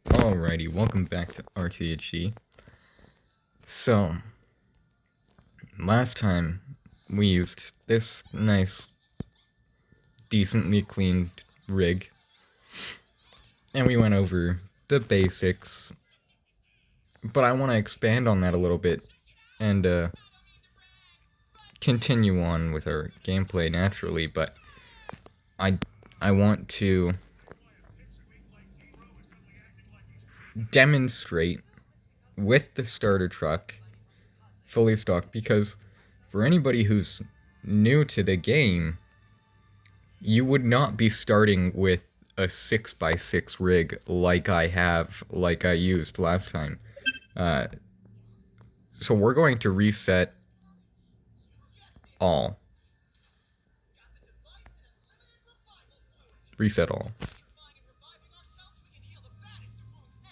Alrighty, welcome back to RTHD. So, last time we used this nice, decently cleaned rig, and we went over the basics, but I want to expand on that a little bit and continue on with our gameplay naturally, but I want to demonstrate with the starter truck fully stocked, because for anybody who's new to the game, you would not be starting with a 6x6 rig like I used last time. So we're going to reset all. Reset all.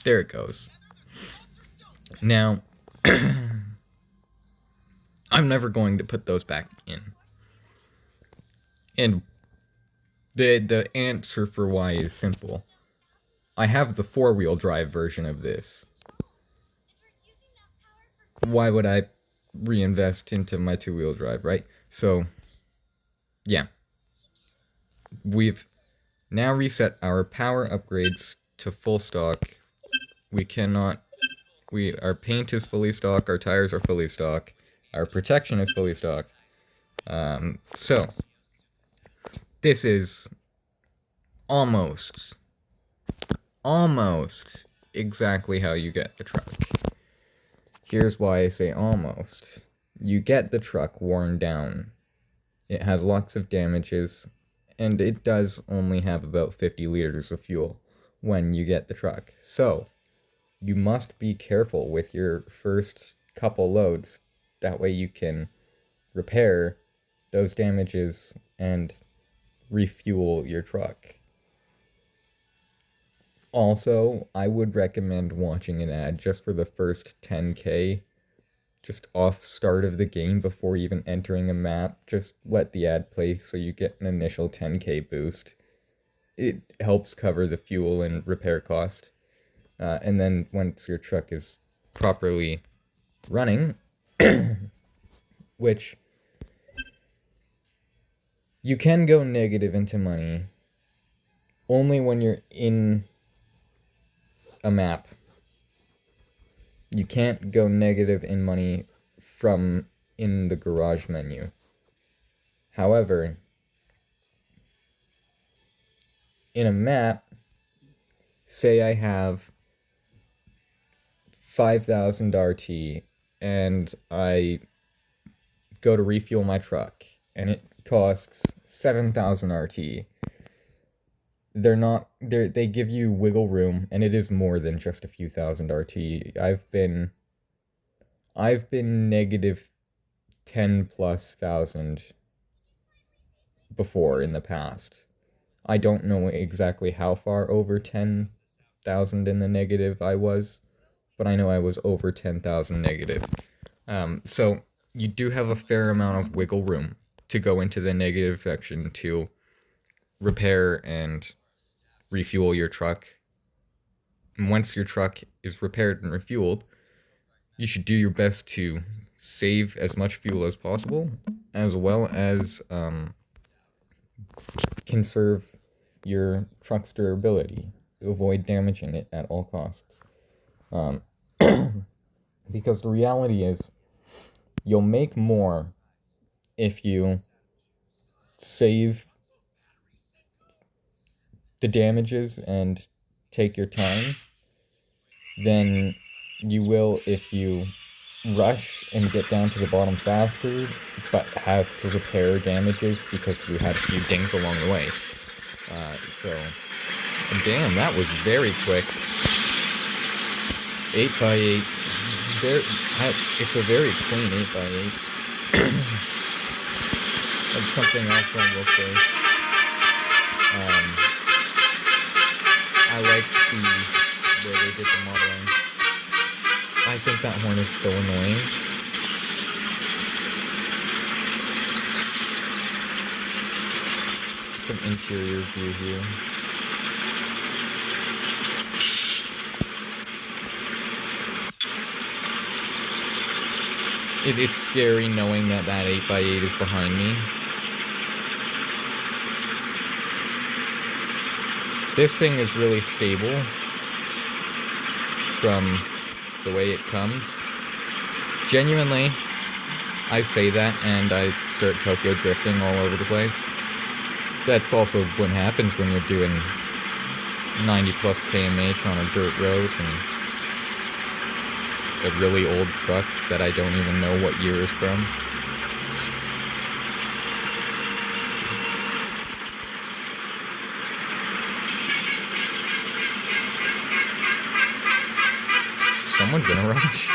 There it goes. Now, I'm never going to put those back in. And the answer for why is simple. I have the 4-wheel drive version of this. Why would I reinvest into my 2-wheel drive, right? So, yeah. We've now reset our power upgrades to full stock. Our paint is fully stock, our tires are fully stock, our protection is fully stock. So, this is almost exactly how you get the truck. Here's why I say almost. You get the truck worn down. It has lots of damages, and it does only have about 50 liters of fuel when you get the truck. So, you must be careful with your first couple loads. That way you can repair those damages and refuel your truck. Also, I would recommend watching an ad just for the first 10k, just off start of the game before even entering a map. Just let the ad play so you get an initial 10k boost. It helps cover the fuel and repair cost. And then once your truck is properly running, which you can go negative into money only when you're in a map. You can't go negative in money from in the garage menu. However, in a map, say I have 5,000 RT and I go to refuel my truck and it costs 7,000 RT. They give you wiggle room, and it is more than just a few thousand RT. I've been negative 10,000+ before in the past. I don't know exactly how far over 10,000 in the negative I was, but I know I was over 10,000 negative. So you do have a fair amount of wiggle room to go into the negative section to repair and refuel your truck. And once your truck is repaired and refueled, you should do your best to save as much fuel as possible, as well as conserve your truck's durability to avoid damaging it at all costs. Because the reality is, you'll make more if you save the damages and take your time than you will if you rush and get down to the bottom faster, but have to repair damages because you had a few dings along the way. Damn, that was very quick. 8x8. It's a very clean 8x8. That's something else I will say. I like the way they did the modeling. I think that horn is so annoying. Some interior view here. It's scary knowing that 8x8 is behind me. This thing is really stable from the way it comes. Genuinely, I say that and I start Tokyo drifting all over the place. That's also what happens when you're doing 90 plus kmh on a dirt road and a really old truck that I don't even know what year is from. Someone's in a rush.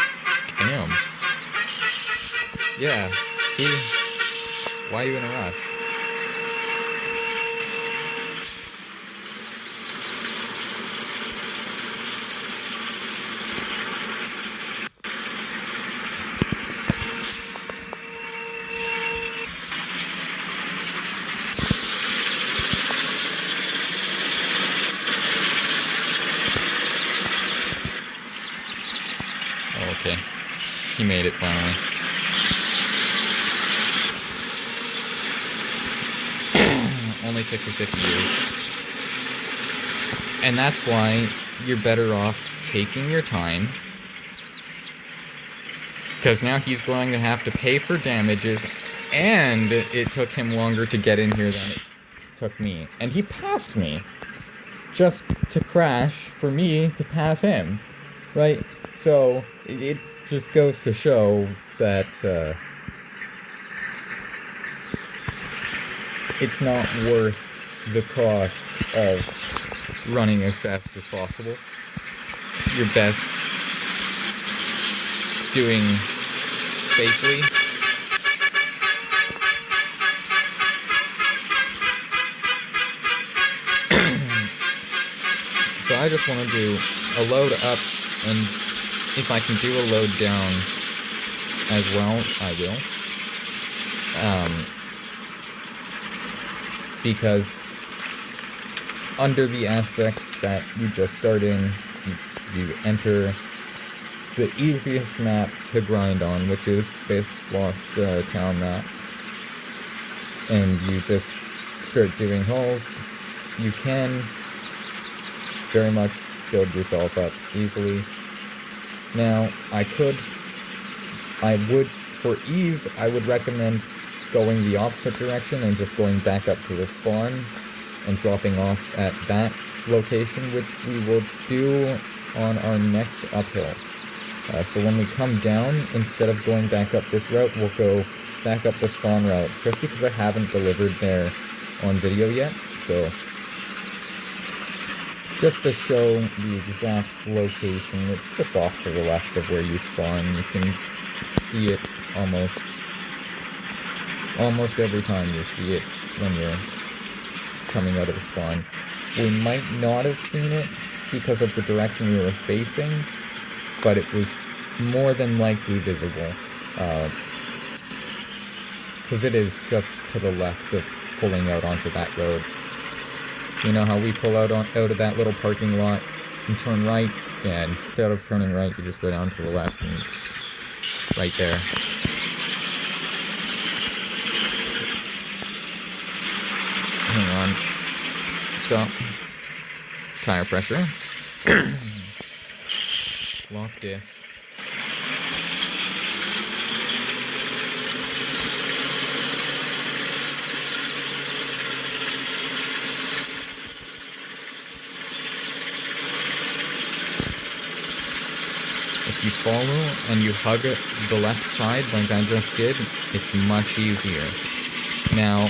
Damn. Yeah. See? Why are you in a rush? Okay. He made it finally. Only took me 50 years. And that's why you're better off taking your time. Because now he's going to have to pay for damages, and it took him longer to get in here than it took me. And he passed me. Just to crash for me to pass him. Right? So, it just goes to show that, it's not worth the cost of running as fast as possible. You're best doing safely. So I just want to do a load up, and if I can do a load down as well, I will. Because under the aspects that you just start in, you enter the easiest map to grind on, which is this Lost Town map. And you just start doing holes. You can very much build yourself up easily. Now, for ease, I would recommend going the opposite direction and just going back up to the spawn and dropping off at that location, which we will do on our next uphill. So when we come down, instead of going back up this route, we'll go back up the spawn route, just because I haven't delivered there on video yet. So just to show the exact location, it's just off to the left of where you spawn. You can see it almost every time you see it when you're coming out of the spawn. We might not have seen it because of the direction we were facing, but it was more than likely visible, because it is just to the left of pulling out onto that road. You know how we pull out of that little parking lot and turn right? Yeah, instead of turning right, you just go down to the left, and it's right there. Hang on. Stop. Tire pressure. Lock diff. If you follow and you hug the left side like I just did, it's much easier. Now,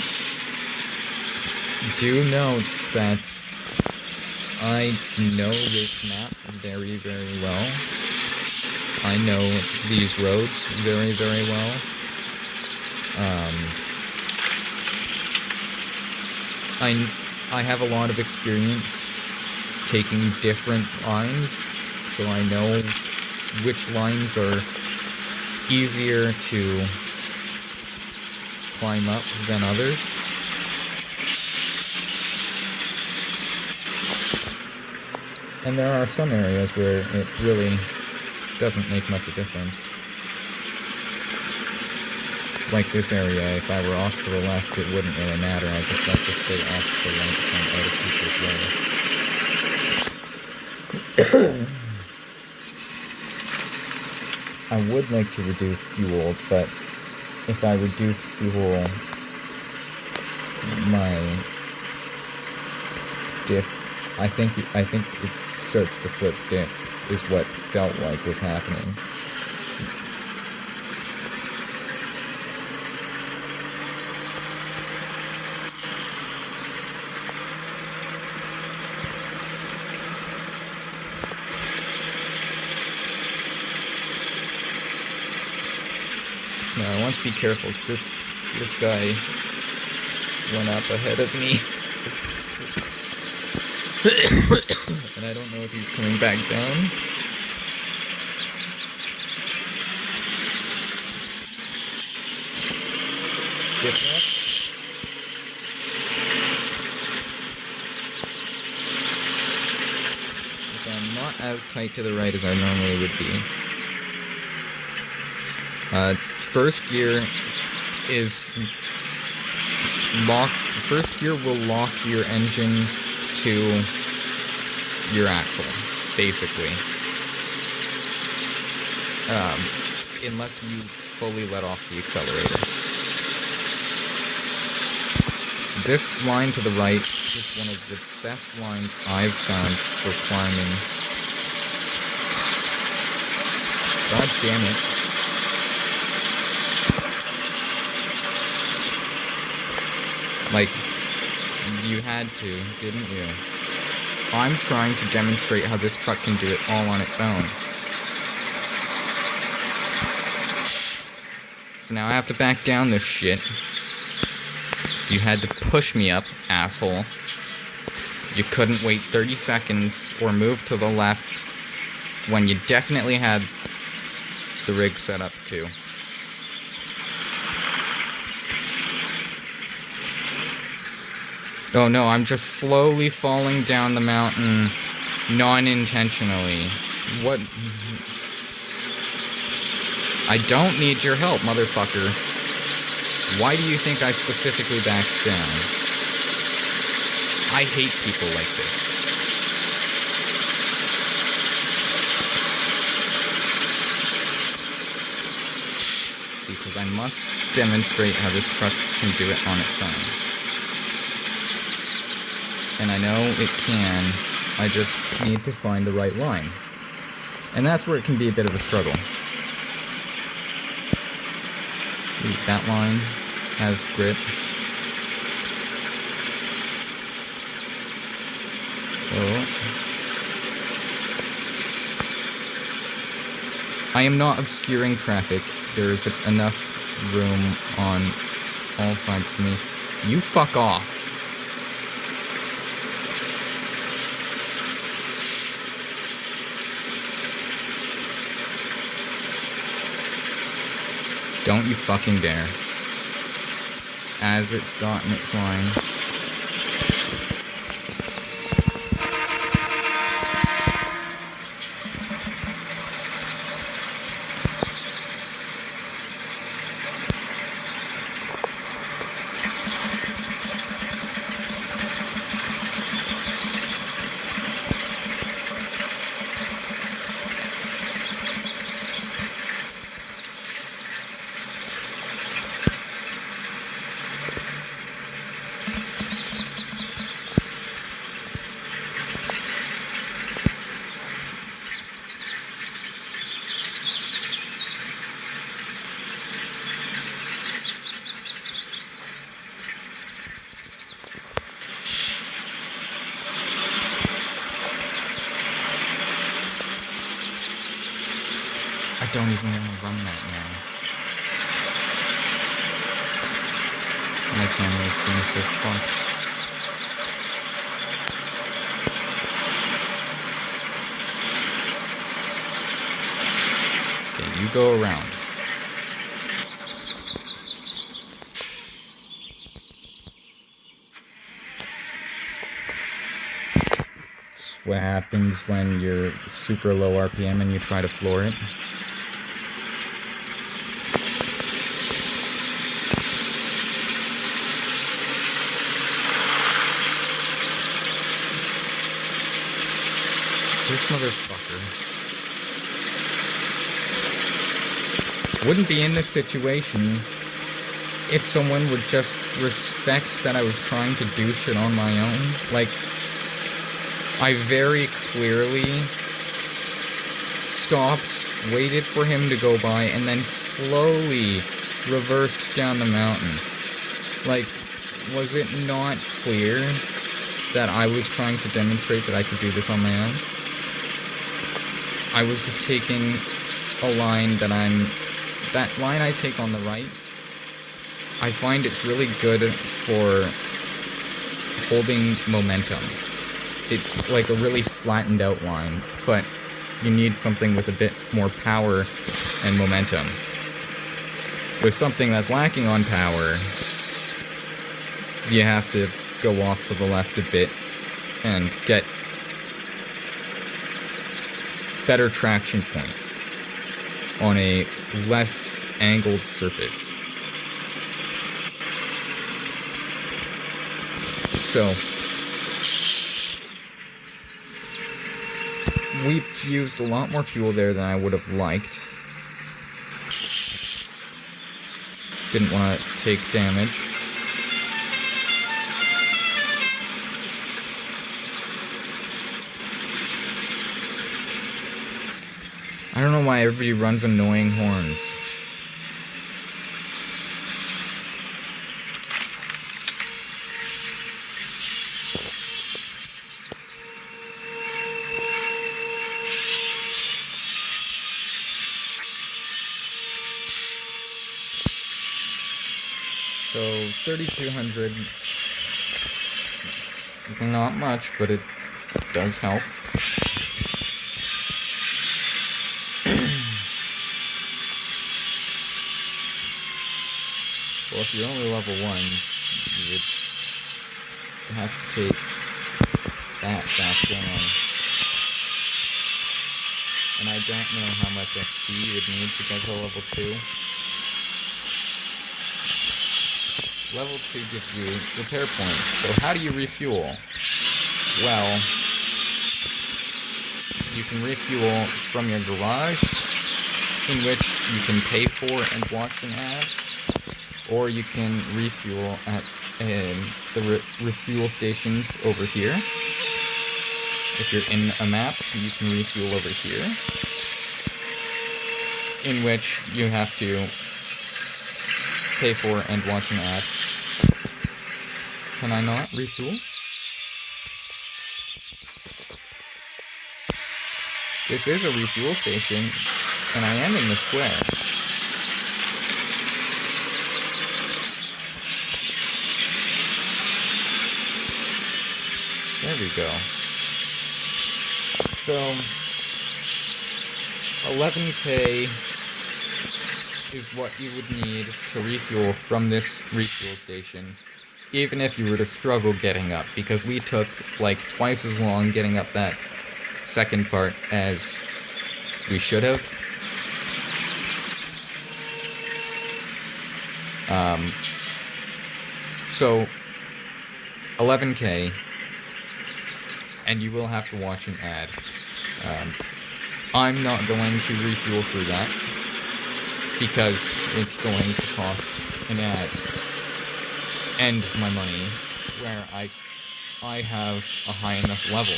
do note that I know this map very, very well. I know these roads very, very well. I have a lot of experience taking different lines, so I know which lines are easier to climb up than others. And there are some areas where it really doesn't make much of a difference. like this area, if I were off to the left, it wouldn't really matter. I just like to stay off to the right and out of people's way. I would like to reduce fuel, but if I reduce fuel, my diff, I think it starts to flip diff, is what felt like was happening. Now I want to be careful, because this guy went up ahead of me. And I don't know if he's coming back down. Skip that. So I'm not as tight to the right as I normally would be. First gear is lock. First gear will lock your engine to your axle, basically. Unless you fully let off the accelerator. This line to the right is one of the best lines I've found for climbing. God damn it. Like, you had to, didn't you? I'm trying to demonstrate how this truck can do it all on its own. So now I have to back down this shit. So you had to push me up, asshole. You couldn't wait 30 seconds or move to the left when you definitely had the rig set up to. Oh no, I'm just slowly falling down the mountain, non-intentionally. What? I don't need your help, motherfucker. Why do you think I specifically backed down? I hate people like this. Because I must demonstrate how this truck can do it on its own. And I know it can, I just need to find the right line. And that's where it can be a bit of a struggle. Ooh, that line has grip. Oh. I am not obscuring traffic. There's enough room on all sides of me. You fuck off. Don't you fucking dare. As it's gotten its line. I don't even want to run that now. My camera is being so fucked. Okay, you go around. It's what happens when you're super low RPM and you try to floor it. This motherfucker wouldn't be in this situation if someone would just respect that I was trying to do shit on my own. Like, I very clearly stopped, waited for him to go by, and then slowly reversed down the mountain. Like, was it not clear that I was trying to demonstrate that I could do this on my own? I was just taking a line that line I take on the right, I find it's really good for holding momentum. It's like a really flattened out line, but you need something with a bit more power and momentum. With something that's lacking on power, you have to go off to the left a bit and get better traction points on a less angled surface. So, we used a lot more fuel there than I would have liked. Didn't want to take damage. I don't know why everybody runs annoying horns. So 3,200, it's not much, but it does help. Well, if you're only level 1, you would have to take that back down. And I don't know how much XP you would need to get to level 2. Level 2 gives you repair points. So how do you refuel? Well, you can refuel from your garage, in which you can pay for and watch an ad, or you can refuel at the refuel stations over here. If you're in a map, you can refuel over here, in which you have to pay for and watch an ad. Can I not refuel? This is a refuel station, and I am in the square. There we go. So, 11k is what you would need to refuel from this refuel station, even if you were to struggle getting up, because we took like twice as long getting up that second part as we should have. So 11k, and you will have to watch an ad. I'm not going to refuel through that, because it's going to cost an ad and my money, where I have a high enough level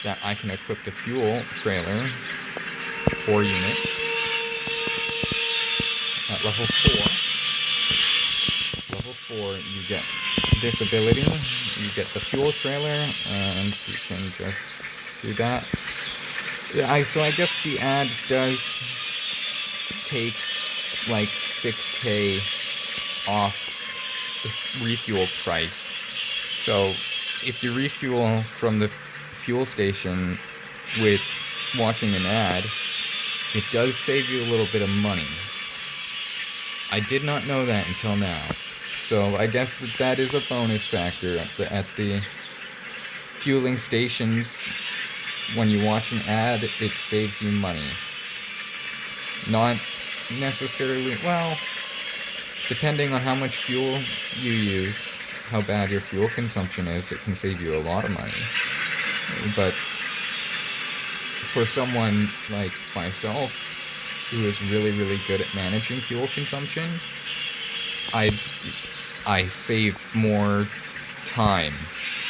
that I can equip the fuel trailer or unit at level 4. Level 4, you get this ability, you get the fuel trailer, and you can just do that. So I guess the ad does take like 6k off the refuel price. So if you refuel from the fuel station with watching an ad, it does save you a little bit of money. I did not know that until now. So I guess that is a bonus factor at the fueling stations. When you watch an ad, it saves you money. Not necessarily, well, depending on how much fuel you use, how bad your fuel consumption is, it can save you a lot of money. But for someone like myself who is really, really good at managing fuel consumption, I save more time,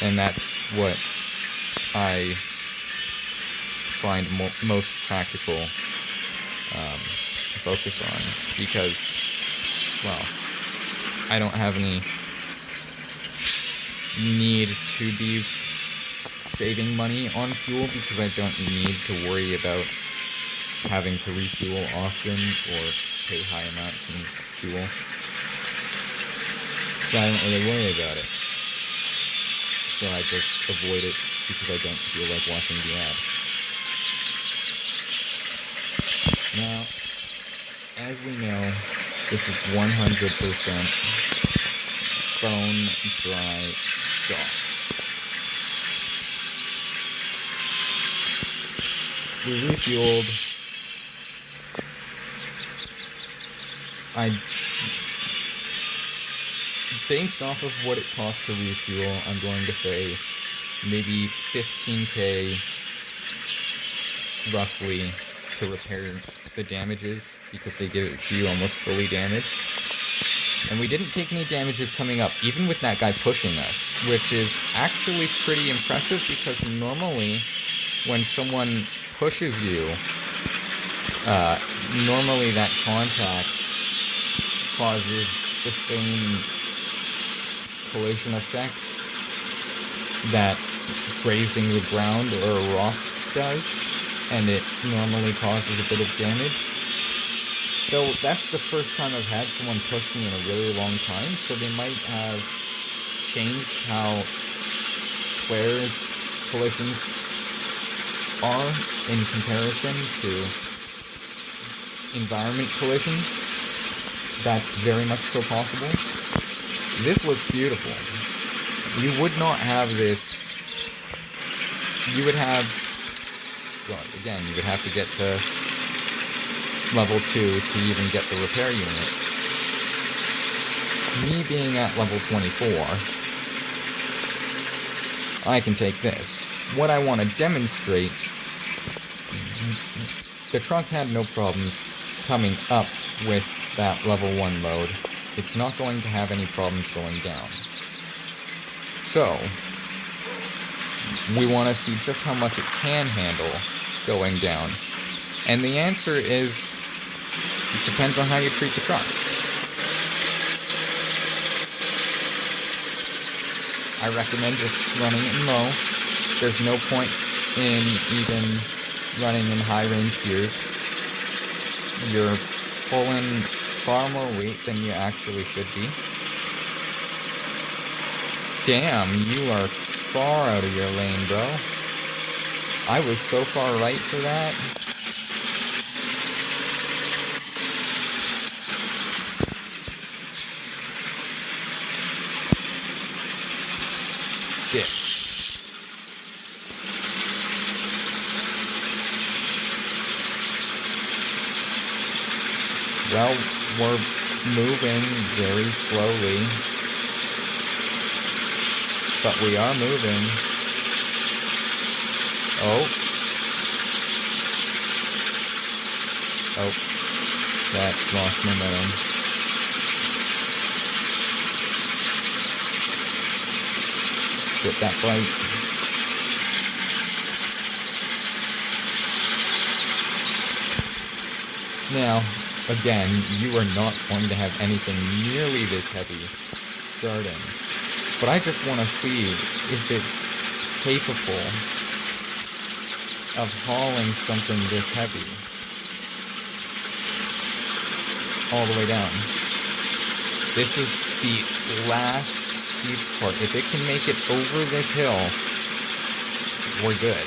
and that's what I find most practical to focus on, because, well, I don't have any need to be saving money on fuel, because I don't need to worry about having to refuel often or pay high amounts in fuel. So I don't really worry about it. So I just avoid it because I don't feel like watching the ad. Now, as we know, this is 100% bone dry stock. We refueled. Based off of what it costs to refuel, I'm going to say maybe 15K roughly to repair the damages, because they give it to you almost fully damaged. And we didn't take any damages coming up, even with that guy pushing us, which is actually pretty impressive, because normally when someone pushes you, normally that contact causes the same collision effect that grazing the ground or a rock does, and it normally causes a bit of damage. So that's the first time I've had someone push me in a really long time, so they might have changed how Claire's collisions are in comparison to environment collisions. That's very much so possible. This looks beautiful. You would not have this. You would have, well, again, you would have to get to level 2 to even get the repair unit. Me being at level 24, I can take this. What I want to demonstrate, the truck had no problems coming up with that level 1 mode. It's not going to have any problems going down. So, we want to see just how much it can handle going down. And the answer is, it depends on how you treat the truck. I recommend just running it in low. There's no point in even running in high range gears. You're pulling far more weight than you actually should be. Damn, you are far out of your lane, bro. I was so far right for that. Dick. Well, we're moving very slowly, but we are moving. Oh, that lost momentum. Get that bike. Now, again, you are not going to have anything nearly this heavy starting, but I just want to see if it's capable of hauling something this heavy all the way down. This is the last steep part. If it can make it over this hill, we're good.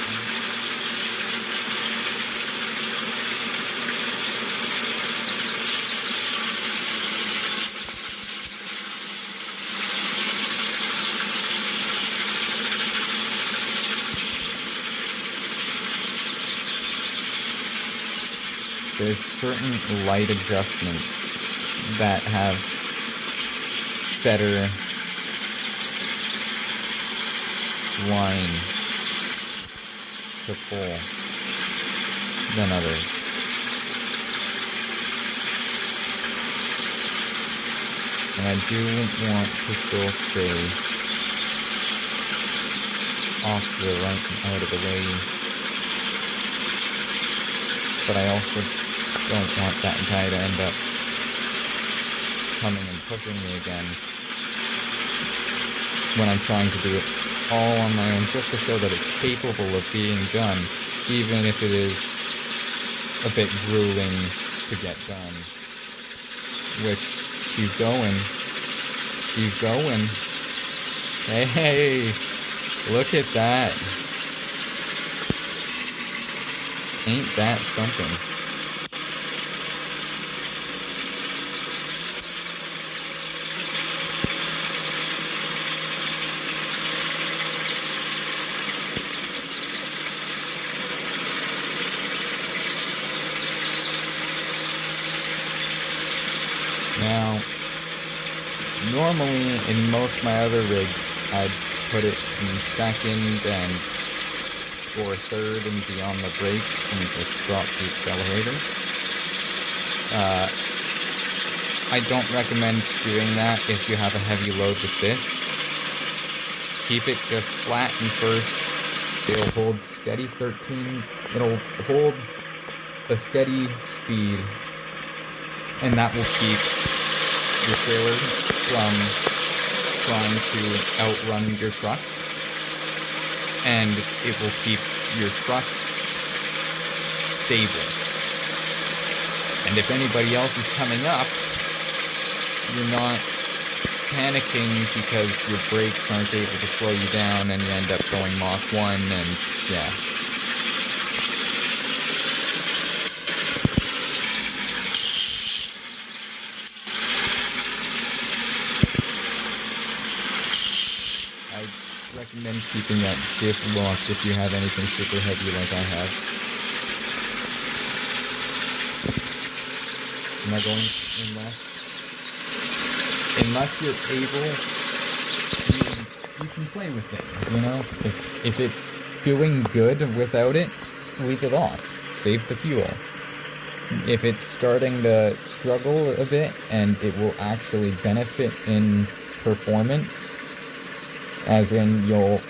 There's certain light adjustments that have better line to pull. than others. And I do want to still stay off to the right and out of the way, but I also don't want that guy to end up coming and pushing me again when I'm trying to do it all on my own, just to show that it's capable of being done, even if it is a bit grueling to get done. Which, she's going. Hey, look at that. Ain't that something? Now, normally in most of my other rigs, I'd put it in second and or third and be on the brakes and just drop the accelerator. I don't recommend doing that if you have a heavy load with this. Keep it just flat in first. It'll hold steady 13. It'll hold a steady speed, and that will keep your trailer from trying to outrun your truck, and it will keep your truck stable. And if anybody else is coming up, you're not panicking because your brakes aren't able to slow you down and you end up going Mach 1 and yeah. I recommend keeping that diff locked if you have anything super heavy like I have. Am I going in left? Unless you're able, you can play with things, you know? If it's doing good without it, leave it off. Save the fuel. If it's starting to struggle a bit and it will actually benefit in performance, as in you'll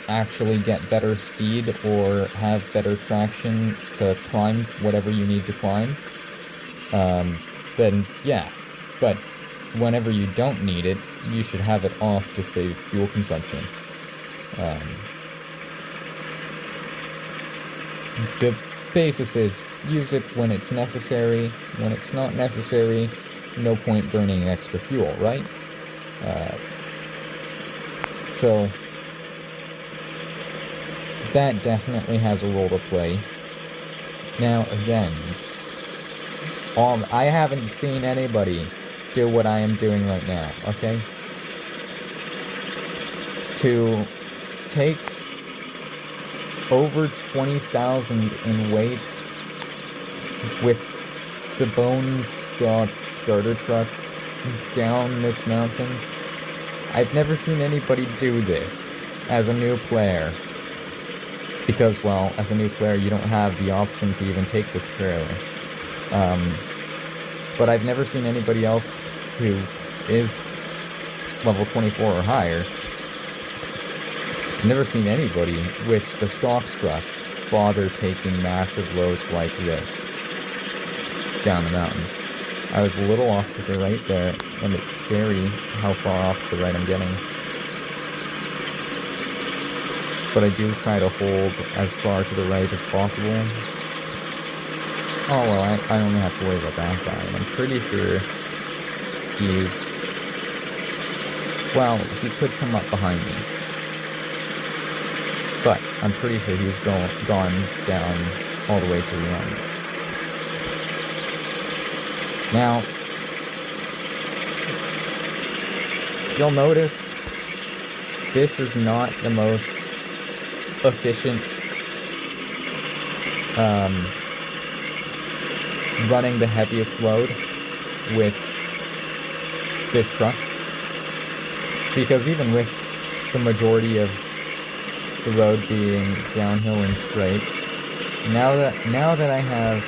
actually get better speed or have better traction to climb whatever you need to climb, then yeah. But whenever you don't need it, you should have it off to save fuel consumption. The basis is use it when it's necessary. When it's not necessary, no point burning extra fuel, right? So that definitely has a role to play. Now again, I haven't seen anybody do what I am doing right now, okay? To take over 20,000 in weight with the bone stock starter truck down this mountain. I've never seen anybody do this as a new player. Because, well, as a new player, you don't have the option to even take this trailer. But I've never seen anybody else who is level 24 or higher. I've never seen anybody with the stock truck bother taking massive loads like this down the mountain. I was a little off to the right there, and it's scary how far off to the right I'm getting. But I do try to hold as far to the right as possible. Oh well, I only have to worry about that guy. I'm pretty sure he's... well, he could come up behind me. But I'm pretty sure he's gone down all the way to the end. Now, you'll notice this is not the most efficient running the heaviest load with this truck, because even with the majority of the road being downhill and straight, Now that I have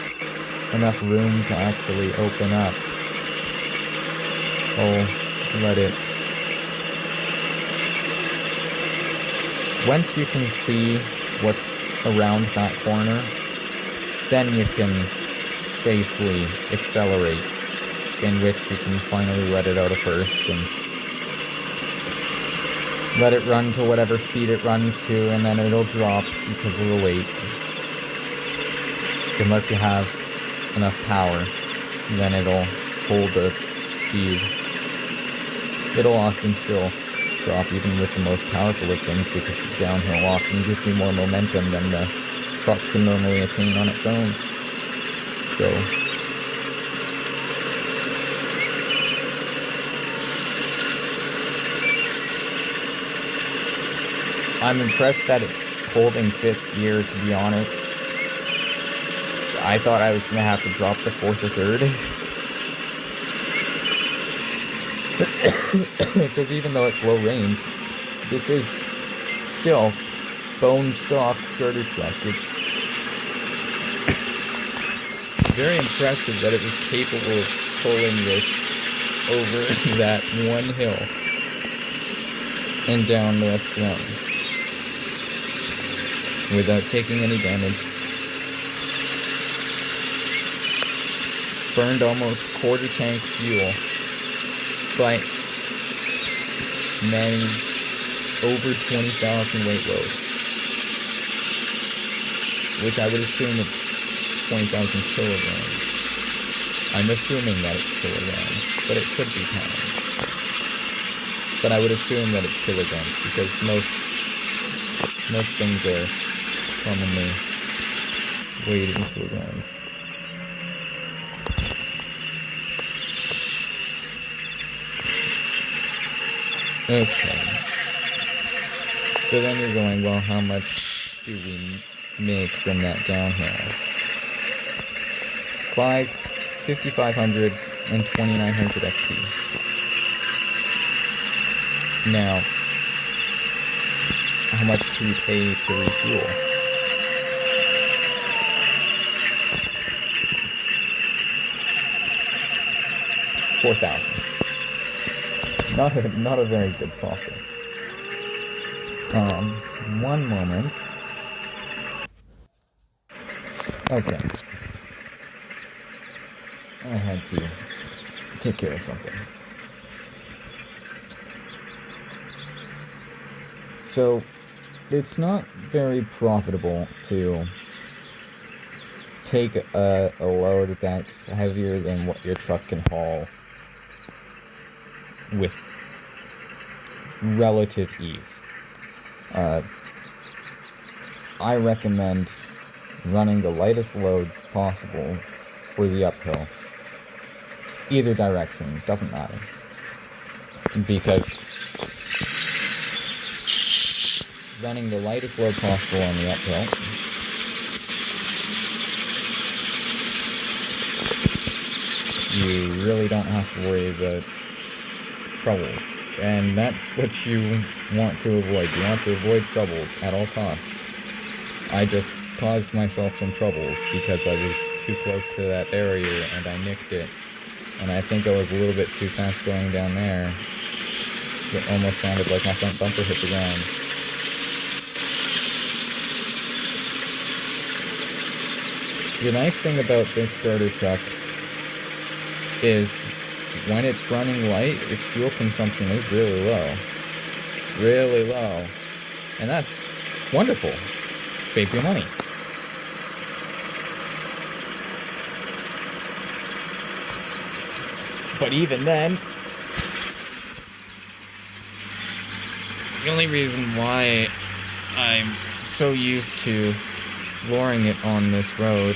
enough room to actually open up, I'll let it. Once you can see what's around that corner, then you can safely accelerate, in which you can finally let it out of burst and let it run to whatever speed it runs to, and then it'll drop because of the weight. Unless you have enough power, then it'll hold the speed. It'll often still drop even with the most powerful of things, because the downhill often gives you more momentum than the truck can normally attain on its own. So I'm impressed that it's holding 5th gear, to be honest. I thought I was going to have to drop to 4th or 3rd. Because even though it's low range, this is still bone stock starter truck. It's very impressive that it was capable of pulling this over that one hill and down the rest run without taking any damage. Burned almost quarter tank fuel, but managed over 20,000 weight load, which I would assume it's 20,000 kilograms. I'm assuming that it's kilograms, but it could be pounds. But I would assume that it's kilograms, because most things are commonly weighed in kilograms. Okay. So then you're going, well, how much do we make from that downhill? 5,500 and 2,900 XP. Now, how much do you pay to refuel? $4,000. Not a very good profit. One moment. Okay. I had to take care of something. So, it's not very profitable to take a load that's heavier than what your truck can haul with relative ease. I recommend running the lightest load possible for the uphill. Either direction, doesn't matter. Because running the lightest load possible on the uphill you really don't have to worry about troubles. And that's what you want to avoid. You want to avoid troubles at all costs. I just caused myself some troubles because I was too close to that barrier and I nicked it. And I think I was a little bit too fast going down there. It almost sounded like my front bumper hit the ground. The nice thing about this starter truck is when it's running light, its fuel consumption is really low. Really low. And that's wonderful. Saves you money. But even then, the only reason why I'm so used to flooring it on this road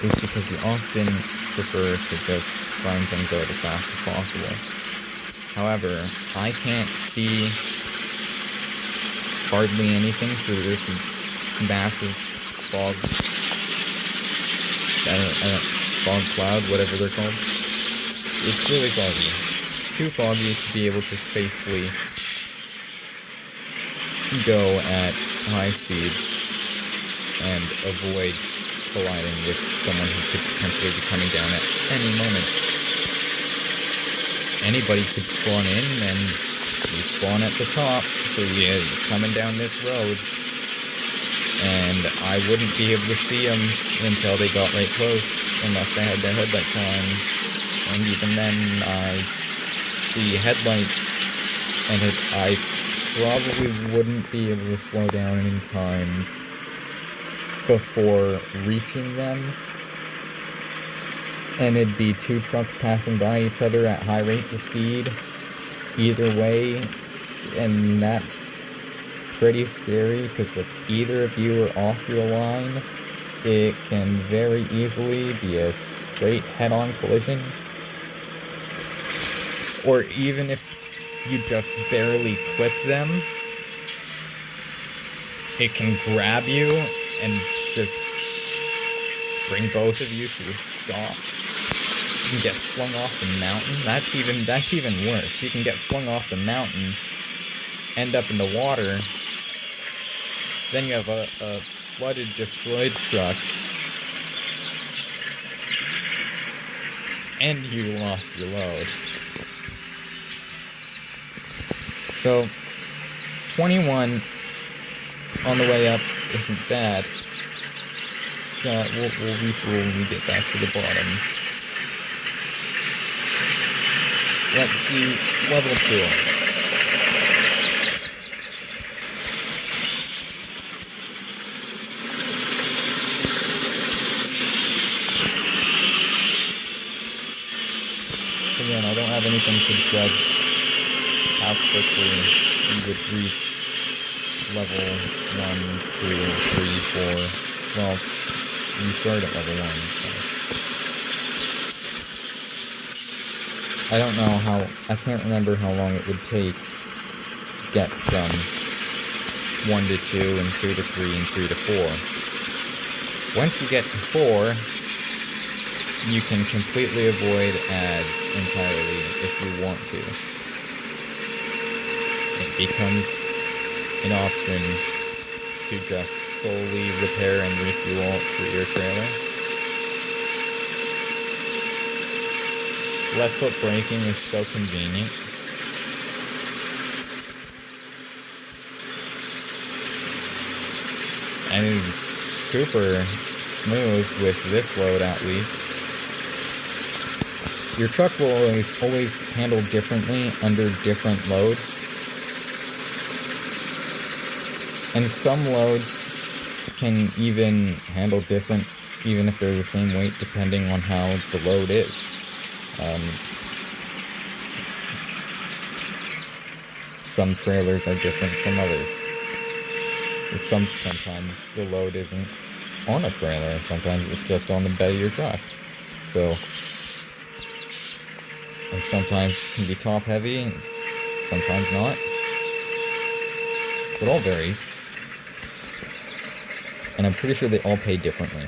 is because we often prefer to just grind things out as fast as possible. However, I can't see hardly anything through this massive fog cloud, whatever they're called. It's really foggy. Too foggy to be able to safely go at high speeds and avoid colliding with someone who could potentially be coming down at any moment. Anybody could spawn in, and you spawn at the top, so you're coming down this road, and I wouldn't be able to see them until they got right close, unless they had their headlights on, and even then I see headlights, and I probably wouldn't be able to slow down in time before reaching them, and it'd be two trucks passing by each other at high rates of speed either way, and that's pretty scary, because if either of you are off your line, it can very easily be a straight head-on collision, or even if you just barely clip them, it can grab you and just bring both of you to a stop. You can get flung off the mountain. That's even worse. You can get flung off the mountain, end up in the water, then you have a flooded, destroyed truck, and you lost your load. So, 21 on the way up isn't bad. We'll refuel when we get back to the bottom. Let's see, level 2. Again, I don't have anything to judge how quickly you would reach level 1, 2, 3, 4. Well, you start at level 1. So. I don't know I can't remember how long it would take to get from 1 to 2, and 2 to 3, and 3 to 4. Once you get to 4, you can completely avoid ads entirely if you want to. It becomes an option to just solely repair and refuel for your trailer. Left foot braking is so convenient. And it's super smooth with this load, at least. Your truck will always handle differently under different loads. And some loads can even handle different, even if they're the same weight, depending on how the load is. Some trailers are different from others. Sometimes the load isn't on a trailer, sometimes it's just on the bed of your truck. So, and sometimes it can be top heavy, and sometimes not. It all varies. And I'm pretty sure they all pay differently.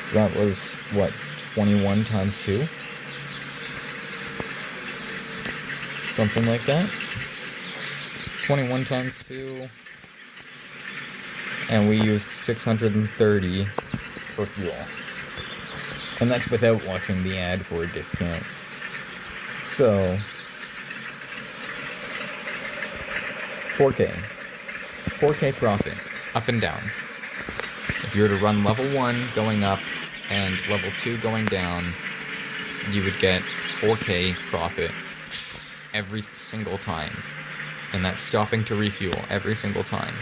So that was, what, 21 times 2? Something like that. 21 times 2. And we used 630 for fuel. And that's without watching the ad for a discount. So, 4K profit, up and down. If you were to run level 1 going up and level 2 going down, you would get 4K profit every single time. And that's stopping to refuel every single time.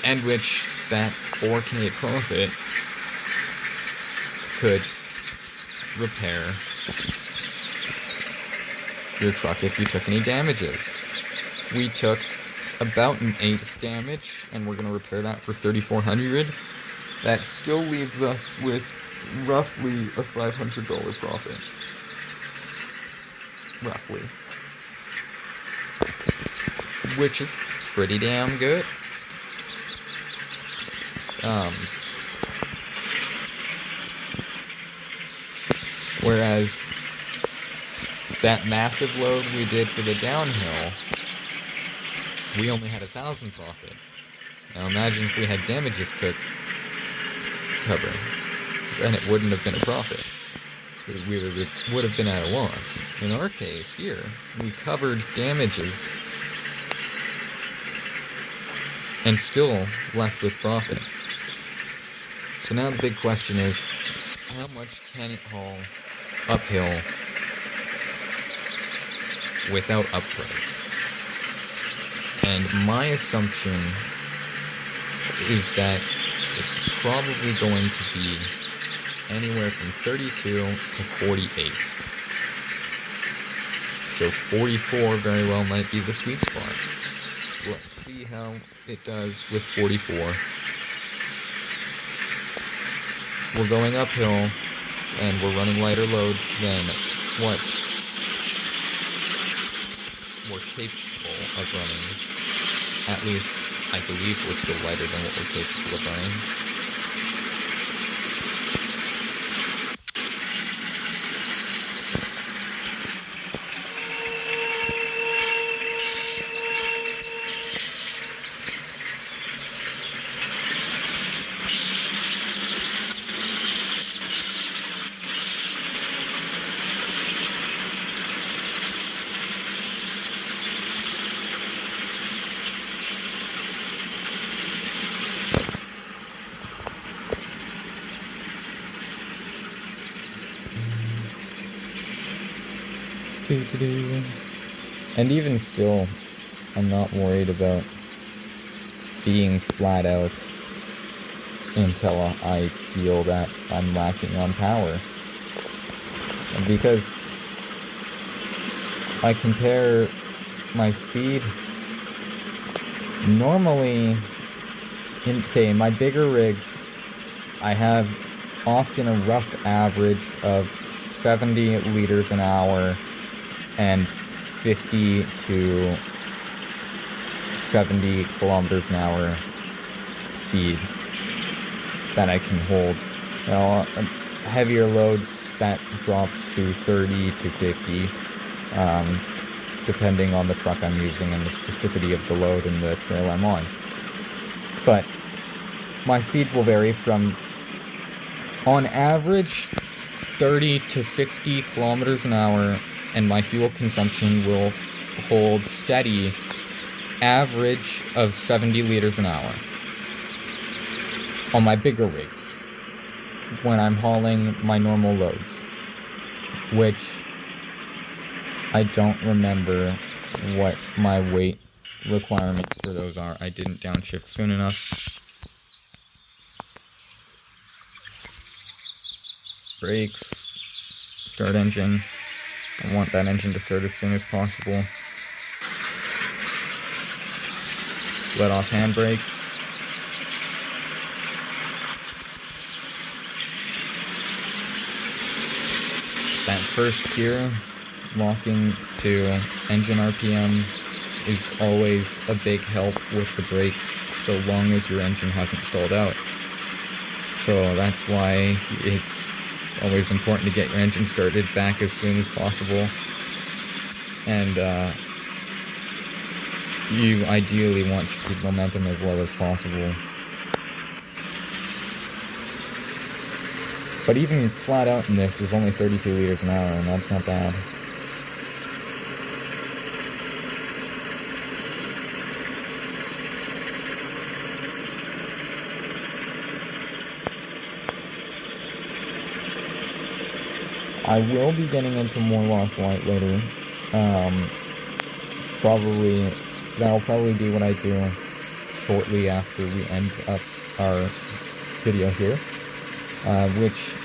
And which that 4K profit could repair your truck if you took any damages. We took about an 8th damage, and we're going to repair that for $3,400. That still leaves us with roughly a $500 profit. Roughly. Which is pretty damn good. Whereas that massive load we did for the downhill, we only had 1,000 profit. Now imagine if we had damages to cover, then it wouldn't have been a profit. We would have been at a loss. In our case here, we covered damages and still left with profit. So now the big question is, how much can it haul uphill without upgrades? And my assumption is that it's probably going to be anywhere from 32 to 48. So 44 very well might be the sweet spot. Let's see how it does with 44. We're going uphill, and we're running lighter load than what we're capable of running. At least, I believe we're still lighter than what we're capable of running. And even still, I'm not worried about being flat out until I feel that I'm lacking on power. Because I compare my speed, normally, in my bigger rigs, I have often a rough average of 70 liters an hour and 50 to 70 kilometers an hour speed that I can hold. Now, heavier loads, that drops to 30 to 50, depending on the truck I'm using and the specificity of the load and the trail I'm on. But my speeds will vary from, on average, 30 to 60 kilometers an hour, and my fuel consumption will hold steady, average of 70 liters an hour on my bigger rigs when I'm hauling my normal loads, which I don't remember what my weight requirements for those are. I didn't downshift soon enough. Brakes, start engine. I want that engine to start as soon as possible. Let off handbrake. That first gear, locking to engine RPM, is always a big help with the brakes, so long as your engine hasn't stalled out. So that's why it's always important to get your engine started back as soon as possible, and you ideally want to keep momentum as low as possible. But even flat out in this is only 32 liters an hour, and that's not bad. I will be getting into more Lost Light later. That'll probably be what I do shortly after we end up our video here. Which,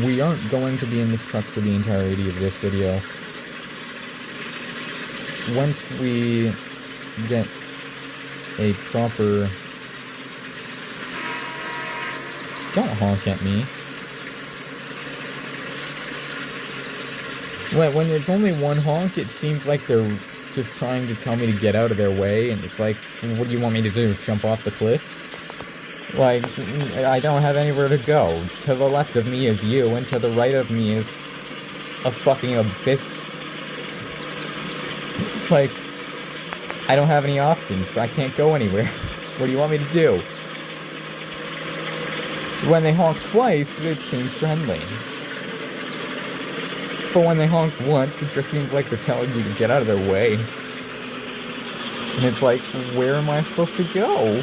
we aren't going to be in this truck for the entirety of this video. Once we get a proper... Don't honk at me. When there's only one honk, it seems like they're just trying to tell me to get out of their way, and it's like, what do you want me to do, jump off the cliff? Like, I don't have anywhere to go. To the left of me is you, and to the right of me is a fucking abyss. Like, I don't have any options. I can't go anywhere. What do you want me to do? When they honk twice, it seems friendly. But when they honk once, it just seems like they're telling you to get out of their way. And it's like, where am I supposed to go?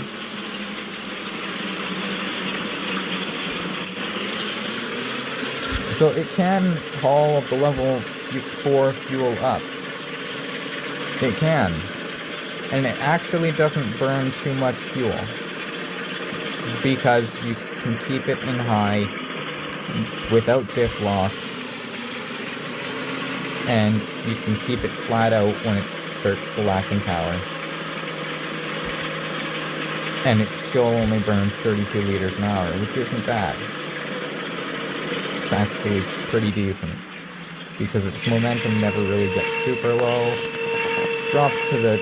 So it can haul the level 4 fuel up. It can. And it actually doesn't burn too much fuel. Because you can keep it in high without diff lock. And you can keep it flat out when it starts to lack in power. And it still only burns 32 liters an hour, which isn't bad. It's actually pretty decent. Because its momentum never really gets super low. Drops to the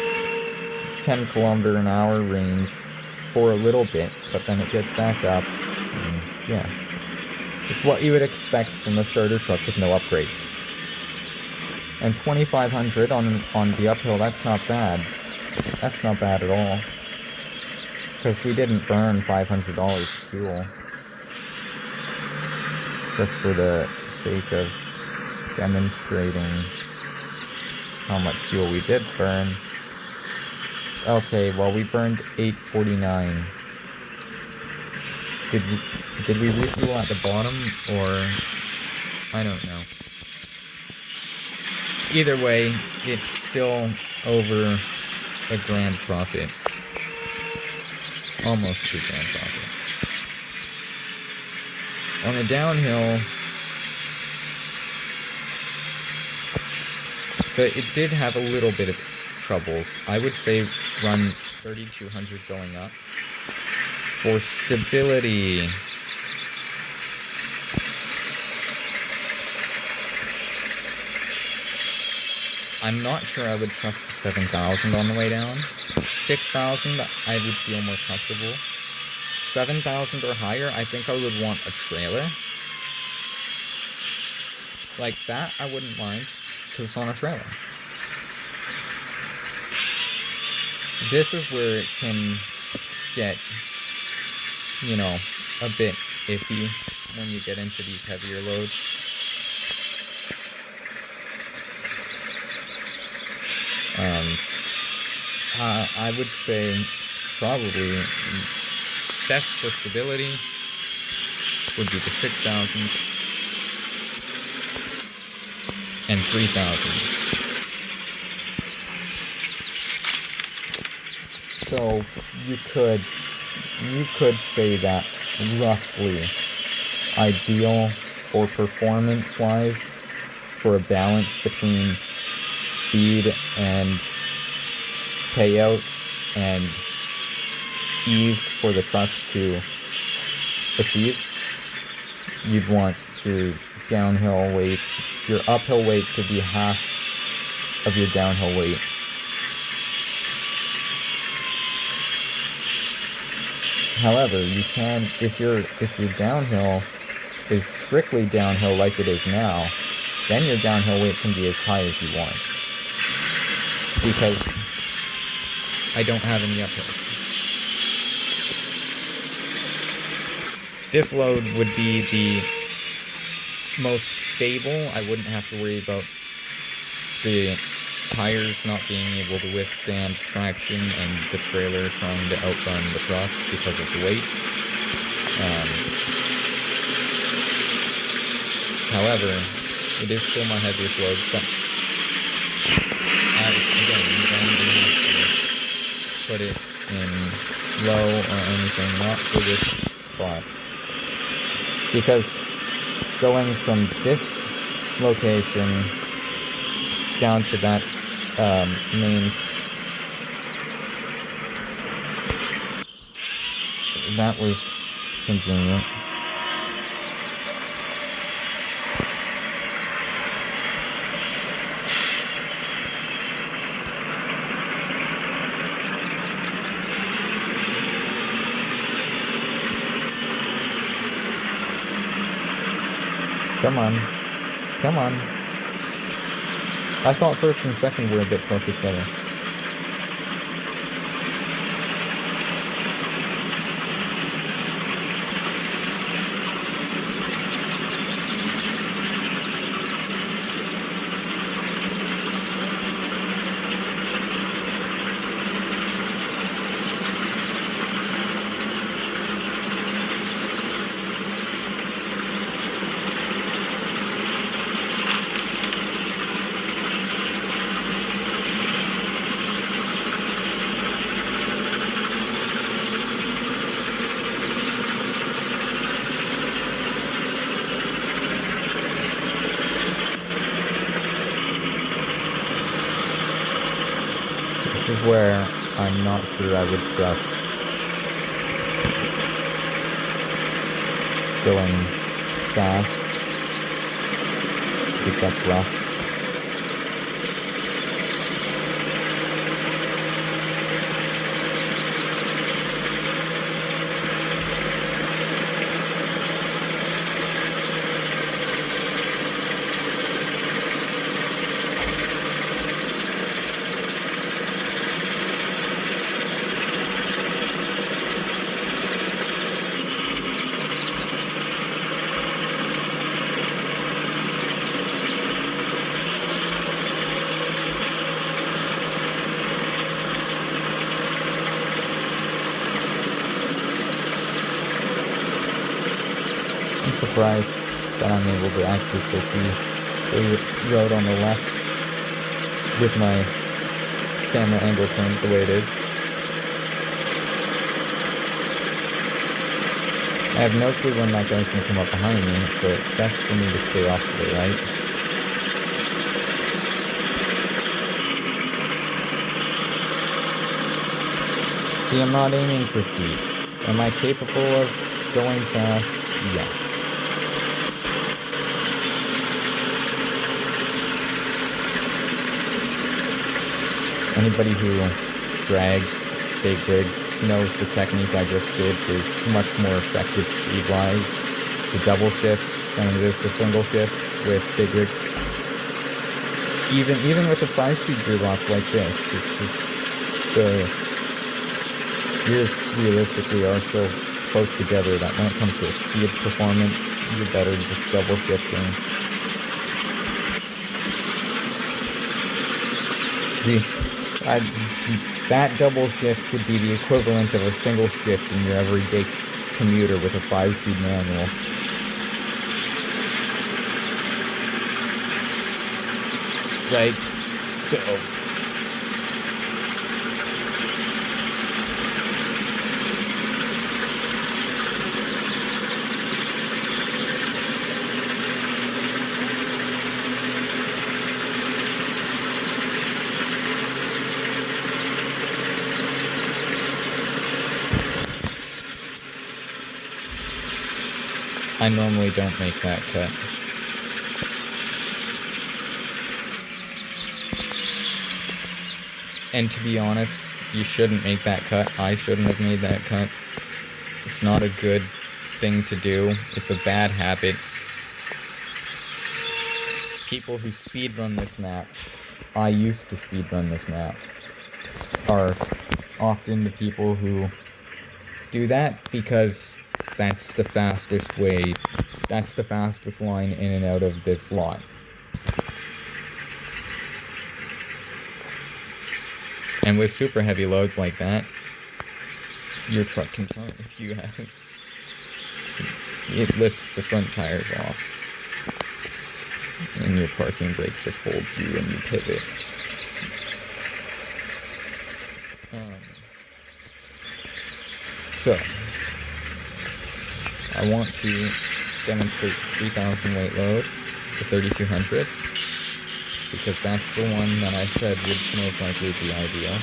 10 kilometer an hour range for a little bit, but then it gets back up. And yeah. It's what you would expect from a starter truck with no upgrades. And 2,500 on the uphill, that's not bad. That's not bad at all. Because we didn't burn $500 fuel. Just for the sake of demonstrating how much fuel we did burn. Okay, well, we burned $8.49. Did we refuel at the bottom, or I don't know. Either way, it's still over a grand profit. Almost 2 grand profit. On the downhill, so it did have a little bit of troubles. I would say run 3,200 going up. For stability, I'm not sure I would trust 7,000 on the way down. 6,000, I would feel more comfortable. 7,000 or higher, I think I would want a trailer. Like that, I wouldn't mind, because it's on a trailer. This is where it can get, you know, a bit iffy when you get into these heavier loads. I would say probably best for stability would be the 6,000 and 3,000. So you could say that roughly ideal for performance-wise, for a balance between speed and payout and ease for the truck to achieve, you'd want your downhill weight, your uphill weight to be half of your downhill weight. However, you can, if your downhill is strictly downhill like it is now, then your downhill weight can be as high as you want. Because I don't have any uphills. This load would be the most stable. I wouldn't have to worry about the tires not being able to withstand traction and the trailer trying to outrun the truck because of the weight. However, it is still my heaviest load, but again, you don't even have to put it in low or anything, not for this spot. Because going from this location down to that main, that was convenient. Come on. Come on. I thought first and second were a bit close to each other. This is where I'm not sure I would trust going fast. I think that's rough. I'm surprised that I'm able to actually still see the road on the left with my camera angle turned the way it is. I have no clue when that guy's going to come up behind me, so it's best for me to stay off to the right. See, I'm not aiming for speed. Am I capable of going fast? Yes. Anybody who drags big rigs knows the technique I just did is much more effective speed-wise to double shift than it is to single shift with big rigs. Even with a 5-speed gearbox like this, the gears realistically are so close together that when it comes to speed performance, you're better just double shifting. See, that double shift would be the equivalent of a single shift in your everyday commuter with a 5-speed manual. Right? So I normally don't make that cut. And to be honest, you shouldn't make that cut. I shouldn't have made that cut. It's not a good thing to do. It's a bad habit. People who speedrun this map, I used to speedrun this map, are often the people who do that because that's the fastest way, that's the fastest line in and out of this lot. And with super heavy loads like that, your truck can turn if you have it lifts the front tires off. And your parking brake just holds you and you pivot. So, I want to demonstrate 3,000 weight load to 3,200 because that's the one that I said would most likely be ideal.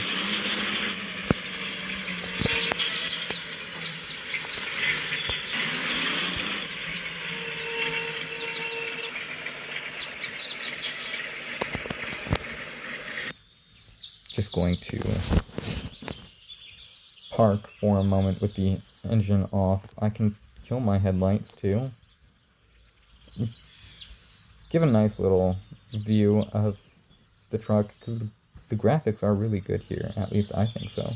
Just going to park for a moment with the engine off. I can kill my headlights too. Give a nice little view of the truck, because the graphics are really good here. At least I think so.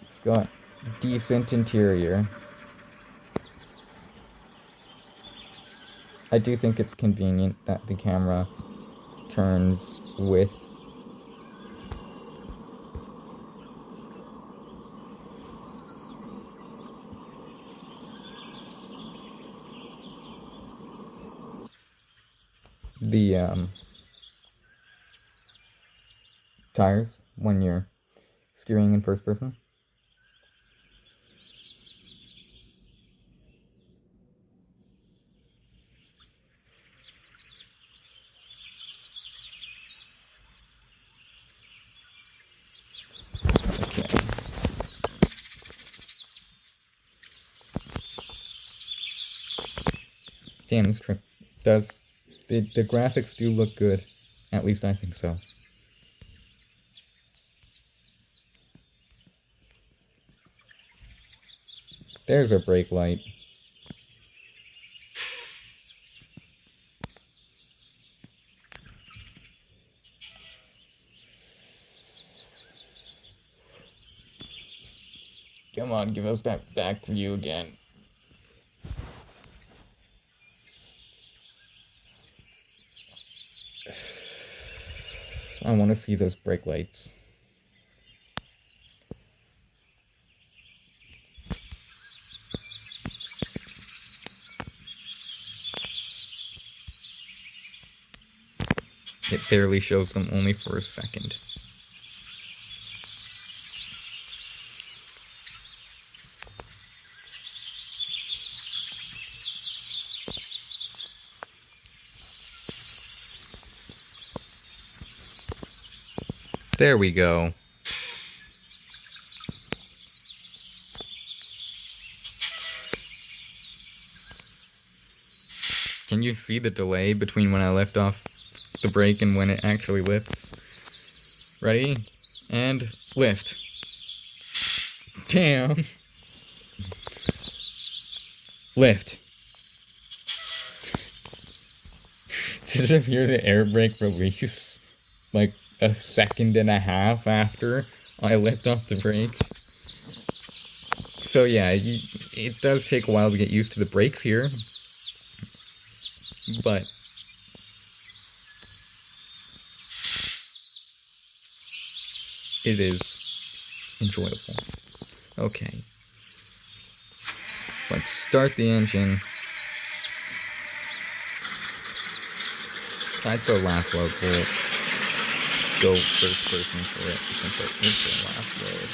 It's got decent interior. I do think it's convenient that the camera turns with the tires when you're steering in first person. Okay. Damn, this trip does... The graphics do look good. At least I think so. There's our brake light. Come on, give us that back view again. I want to see those brake lights. It barely shows them, only for a second. There we go. Can you see the delay between when I lift off the brake and when it actually lifts? Ready? And lift. Damn. Lift. Did you hear the air brake release? Like a second and a half after I lift off the brake. So yeah, it does take a while to get used to the brakes here, but it is enjoyable. Okay, let's start the engine. That's our last load. We'll go first person for it since it is the last load.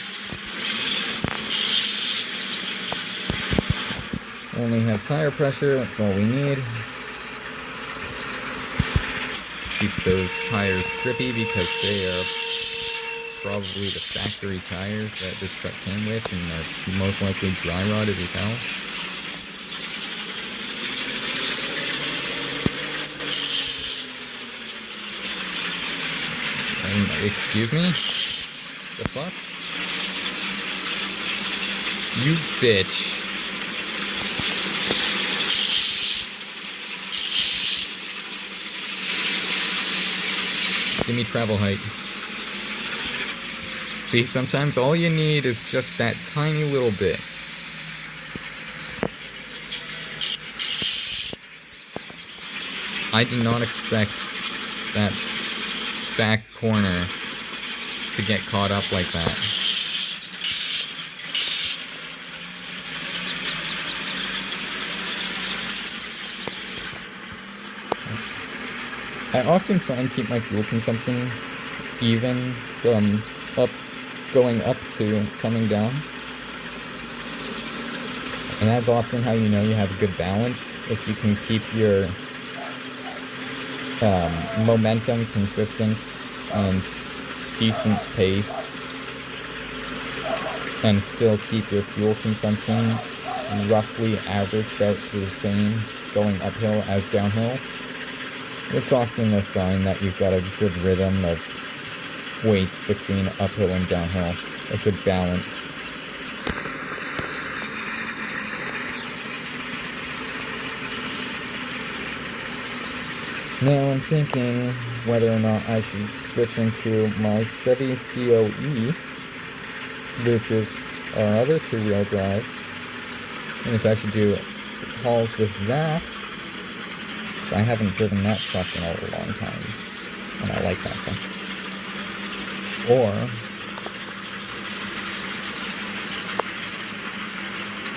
Only have tire pressure, that's all we need. Keep those tires grippy because they are probably the factory tires that this truck came with and are most likely dry rotted as hell. Excuse me? The fuck? You bitch. Give me travel height. See, sometimes all you need is just that tiny little bit. I did not expect that back corner to get caught up like that. I often try and keep my fuel consumption even from going up to coming down. And that's often how you know you have a good balance, if you can keep your momentum consistent and decent pace and still keep your fuel consumption roughly averaged out to the same going uphill as downhill, it's often a sign that you've got a good rhythm of weight between uphill and downhill, a good balance. Now I'm thinking whether or not I should switch into my Chevy COE, which is our other two-wheel drive, and if I should do hauls with that, because I haven't driven that truck in a long time, and I like that truck. Or,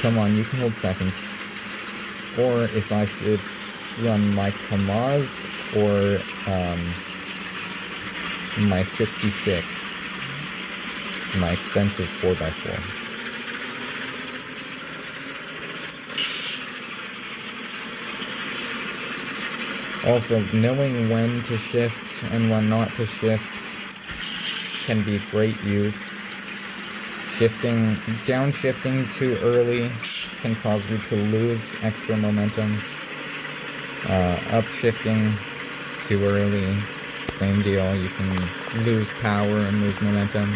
come on, you can hold second. Or if I should run my Kamaz or my 66, my expensive 4x4. Also, knowing when to shift and when not to shift can be great use. Downshifting too early can cause you to lose extra momentum. Upshifting too early, same deal, you can lose power and lose momentum.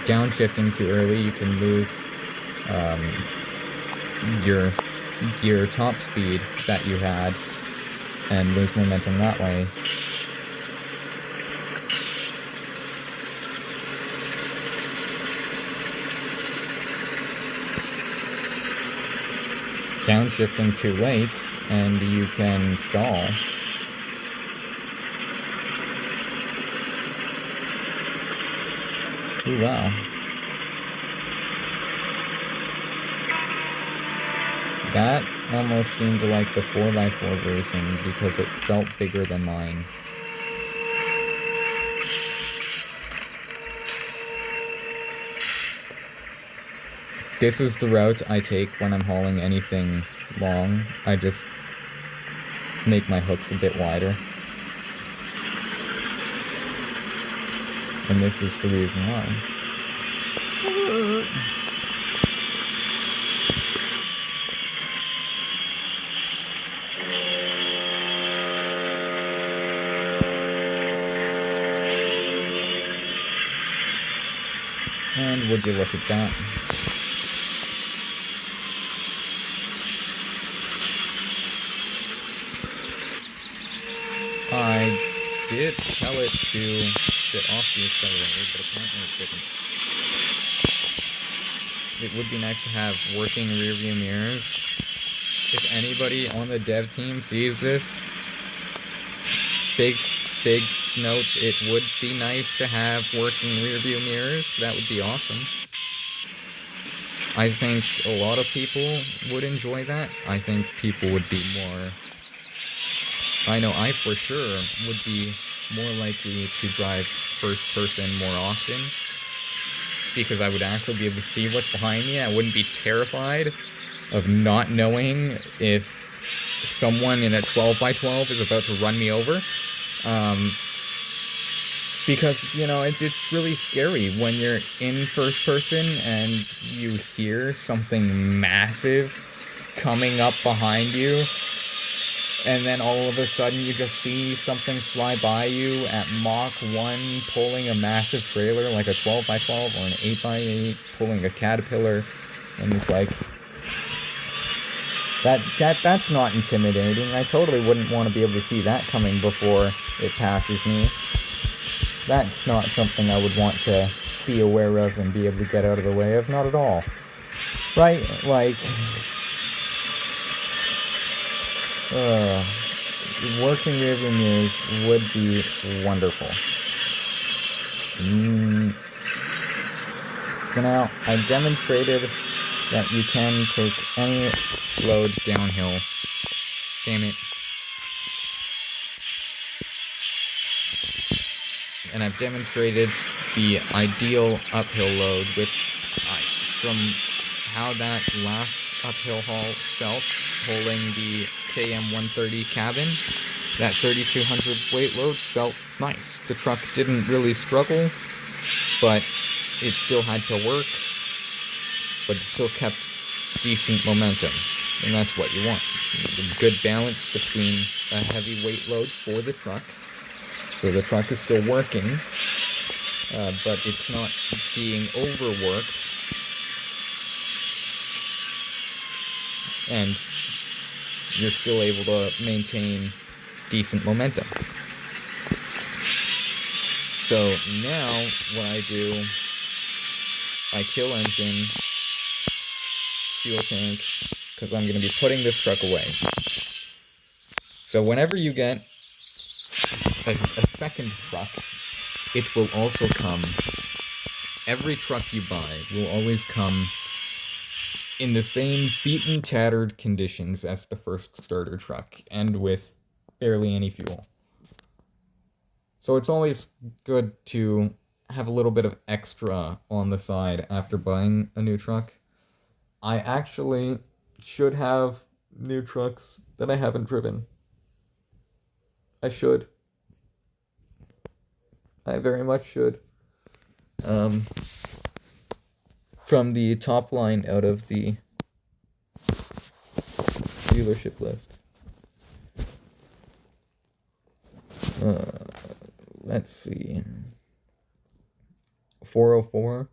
Downshifting too early, you can lose your top speed that you had and lose momentum that way. Downshifting too late, and you can stall. Ooh, wow. That almost seemed like the 4x4 version because it felt bigger than mine. This is the route I take when I'm hauling anything long. I just make my hooks a bit wider. And this is the reason why. And would you look at that? I did tell it to get off the accelerator, but apparently it didn't. It would be nice to have working rearview mirrors. If anybody on the dev team sees this, big note, it would be nice to have working rearview mirrors. That would be awesome. I think a lot of people would enjoy that. I think people would be more... I know I for sure would be more likely to drive first person more often, because I would actually be able to see what's behind me. I wouldn't be terrified of not knowing if someone in a 12x12 is about to run me over. Because, you know, it's really scary when you're in first person and you hear something massive coming up behind you, and then all of a sudden you just see something fly by you at Mach 1 pulling a massive trailer like a 12x12 or an 8x8 pulling a Caterpillar, and it's like, that's not intimidating. I totally wouldn't want to be able to see that coming before it passes me. That's not something I would want to be aware of and be able to get out of the way of, not at all. Right? Like, working rearview mirrors would be wonderful. So now, I demonstrated that you can take any load downhill. Damn it. And I've demonstrated the ideal uphill load, which, from how that last uphill haul felt, holding the KM130 cabin, that 3200 weight load felt nice. The truck didn't really struggle, but it still had to work, but it still kept decent momentum, and that's what you want. A good balance between a heavy weight load for the truck, so the truck is still working, but it's not being overworked, and you're still able to maintain decent momentum. So now what I do, I kill engine, fuel tank, because I'm going to be putting this truck away. So whenever you get a second truck, it will also come, every truck you buy will always come in the same beaten, tattered conditions as the first starter truck, and with barely any fuel. So it's always good to have a little bit of extra on the side after buying a new truck. I actually should have new trucks that I haven't driven. I should. I very much should. From the top line out of the dealership list. Let's see. 404.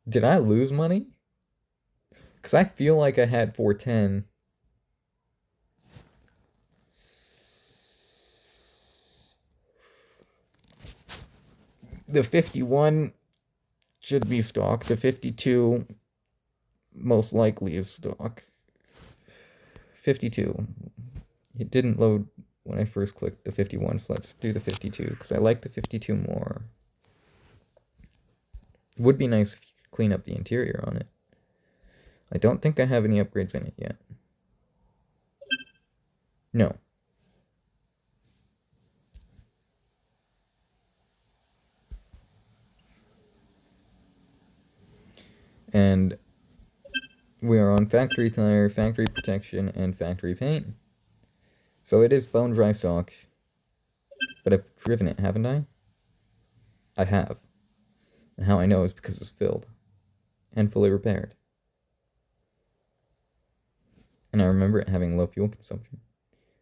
Did I lose money? Because I feel like I had 410. The 51 should be stock. The 52 most likely is stock. 52. It didn't load when I first clicked the 51, so let's do the 52, because I like the 52 more. It would be nice if you could clean up the interior on it. I don't think I have any upgrades in it yet. No. And we are on factory tire, factory protection, and factory paint. So it is bone dry stock, but I've driven it, haven't I? I have. And how I know is because it's filled and fully repaired. And I remember it having low fuel consumption.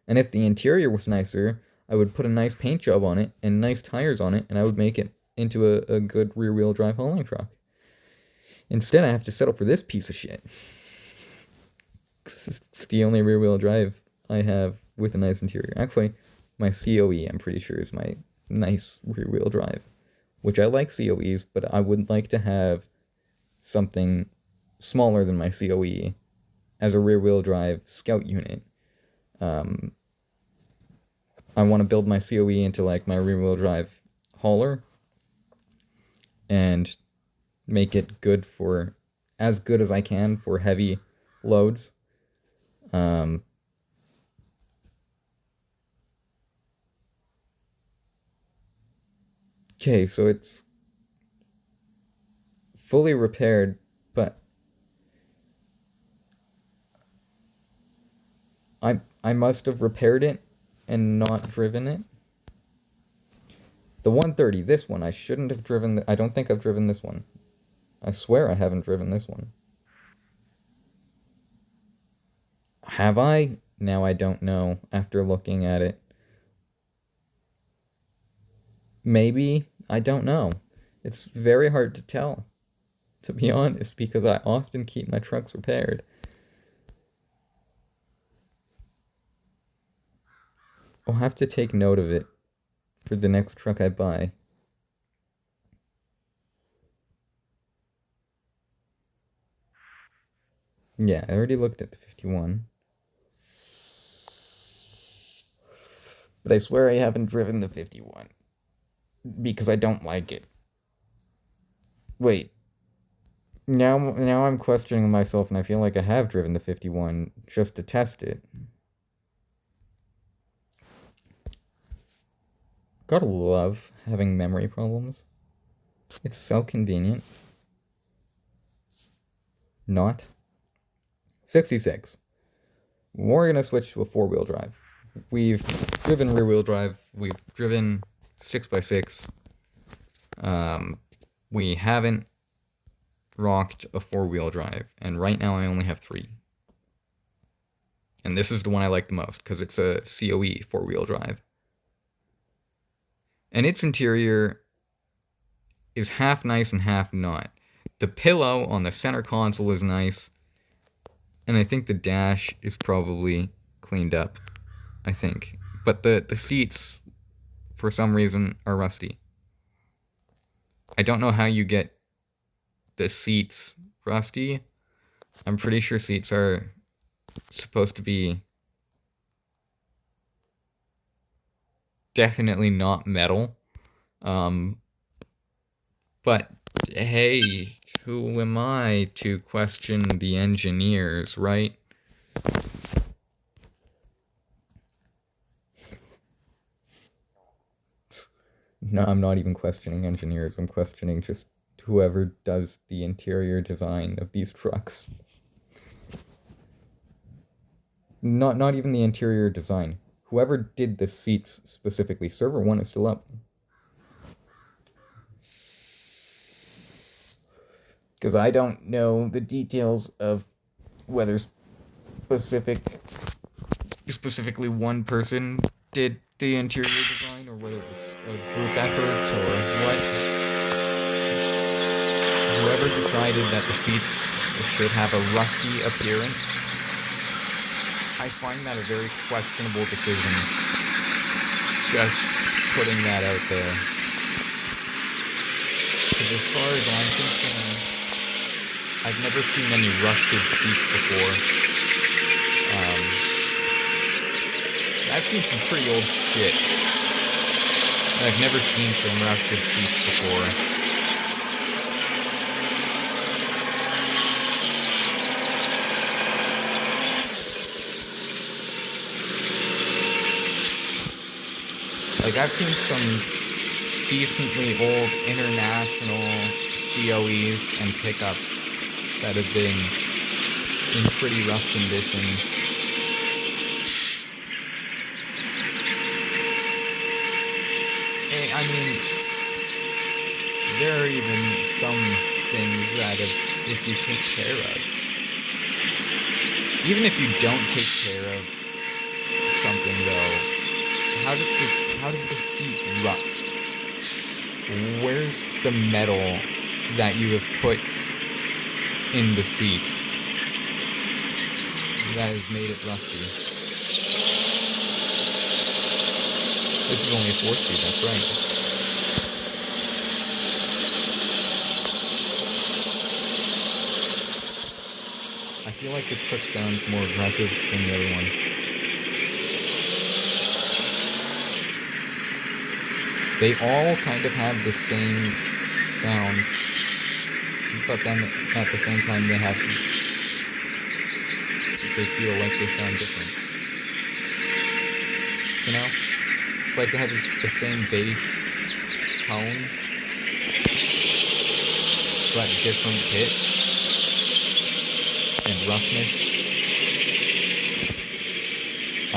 And if the interior was nicer, I would put a nice paint job on it and nice tires on it, and I would make it into a good rear-wheel drive hauling truck. Instead, I have to settle for this piece of shit. It's the only rear-wheel drive I have with a nice interior. Actually, my COE, I'm pretty sure, is my nice rear-wheel drive, which I like COEs, but I would like to have something smaller than my COE as a rear-wheel drive scout unit. I want to build my COE into like my rear-wheel drive hauler and make it good for, as good as I can for heavy loads. Okay, so it's fully repaired, but I must have repaired it and not driven it. The 130, this one, I shouldn't have driven. I don't think I've driven this one. I swear I haven't driven this one. Have I? Now I don't know after looking at it. Maybe. I don't know. It's very hard to tell, to be honest, because I often keep my trucks repaired. I'll have to take note of it for the next truck I buy. Yeah, I already looked at the 51. But I swear I haven't driven the 51. Because I don't like it. Wait. Now I'm questioning myself, and I feel like I have driven the 51 just to test it. Gotta love having memory problems. It's so convenient. Not. 66. We're gonna switch to a 4-wheel drive. We've driven rear-wheel drive. We've driven 6x6. we haven't rocked a 4-wheel drive, and right now I only have 3. And this is the one I like the most because it's a COE 4-wheel drive. And its interior is half nice and half not. The pillow on the center console is nice, and I think the dash is probably cleaned up, I think. But the seats, for some reason, are rusty. I don't know how you get the seats rusty. I'm pretty sure seats are supposed to be definitely not metal. But hey, who am I to question the engineers, right? No, I'm not even questioning engineers. I'm questioning just whoever does the interior design of these trucks. Not even the interior design. Whoever did the seats specifically. Server 1 is still up. Because I don't know the details of whether specifically one person did the interior design, or whether it was a group effort, or what. Whoever decided that the seats should have a rusty appearance, I find that a very questionable decision. Just putting that out there. Because as far as I'm concerned, I've never seen any rusted seats before. I've seen some pretty old shit. And I've never seen some rusted seats before. Like, I've seen some decently old international COEs and pickups that have been in pretty rough condition. I mean, there are even some things that if you take care of, even if you don't take care of something though, how does the seat rust? Where's the metal that you have put in the seat that has made it rusty? This is only a 4-speed, that's right. I feel like this truck sounds more aggressive than the other one. They all kind of have the same sound, but then at the same time they feel like they sound different. You know? It's like they have the same bass tone, but different pitch and roughness.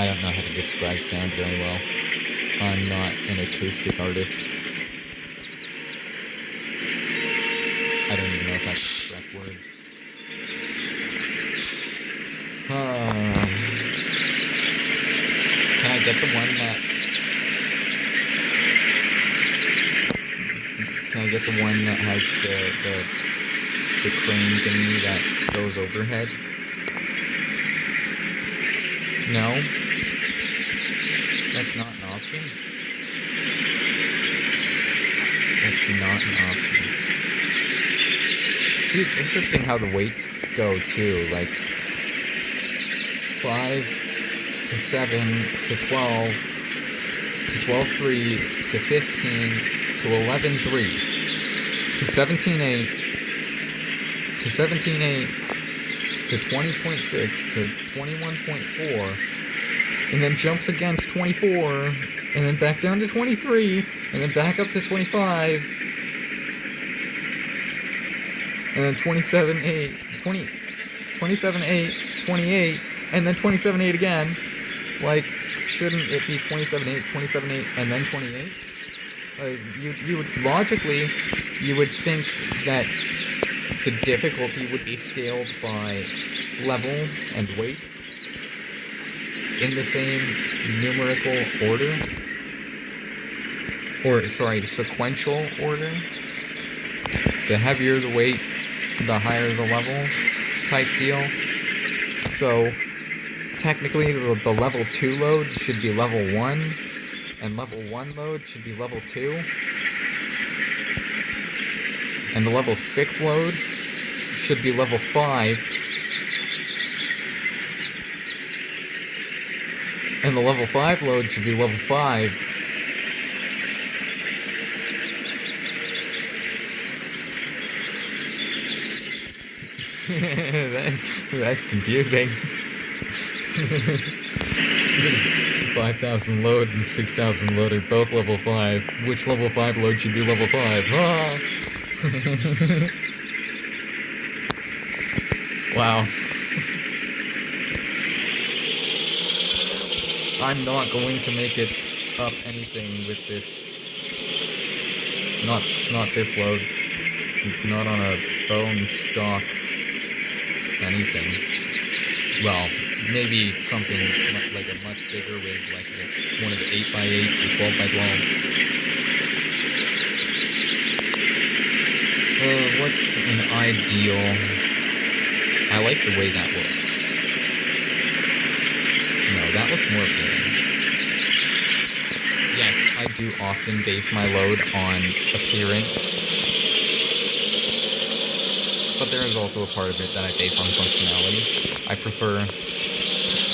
I don't know how to describe sound very well. I'm not an acoustic artist. I don't even know if that's the correct word. Can I get the one that... Can I get the one that has the crane thingy that goes overhead? No? That's not an option? That's not an option. See, it's interesting how the weights go too, like 5 to 7 to 12 to 12.3 to 15 to 11.3 to 17.8 to 17.8 to 20.6 to 21.4, and then jumps against 24, and then back down to 23, and then back up to 25, and then 27.8, 27.8, 28, and then 27.8 again. Like, shouldn't it be 27.8, 27.8, and then 28? you would logically, you would think that the difficulty would be scaled by level and weight in the same numerical order, or sorry, sequential order. The heavier the weight, the higher the level type deal. So technically the level 2 load should be level 1, and level 1 load should be level 2, and the level 6 load should be level 5, and the level 5 load should be level 5. That's confusing. 5,000 load and 6,000 load are both level 5. Which level 5 load should be level 5? Ah! Wow. I'm not going to make it up anything with this. Not this load. Not on a bone stock anything. Well, maybe something like a much bigger rig, like one of the 8x8s or 12x12. What's an ideal? I like the way that looks. No, that looks more appealing. Yes, I do often base my load on appearance, but there is also a part of it that I base on functionality. I prefer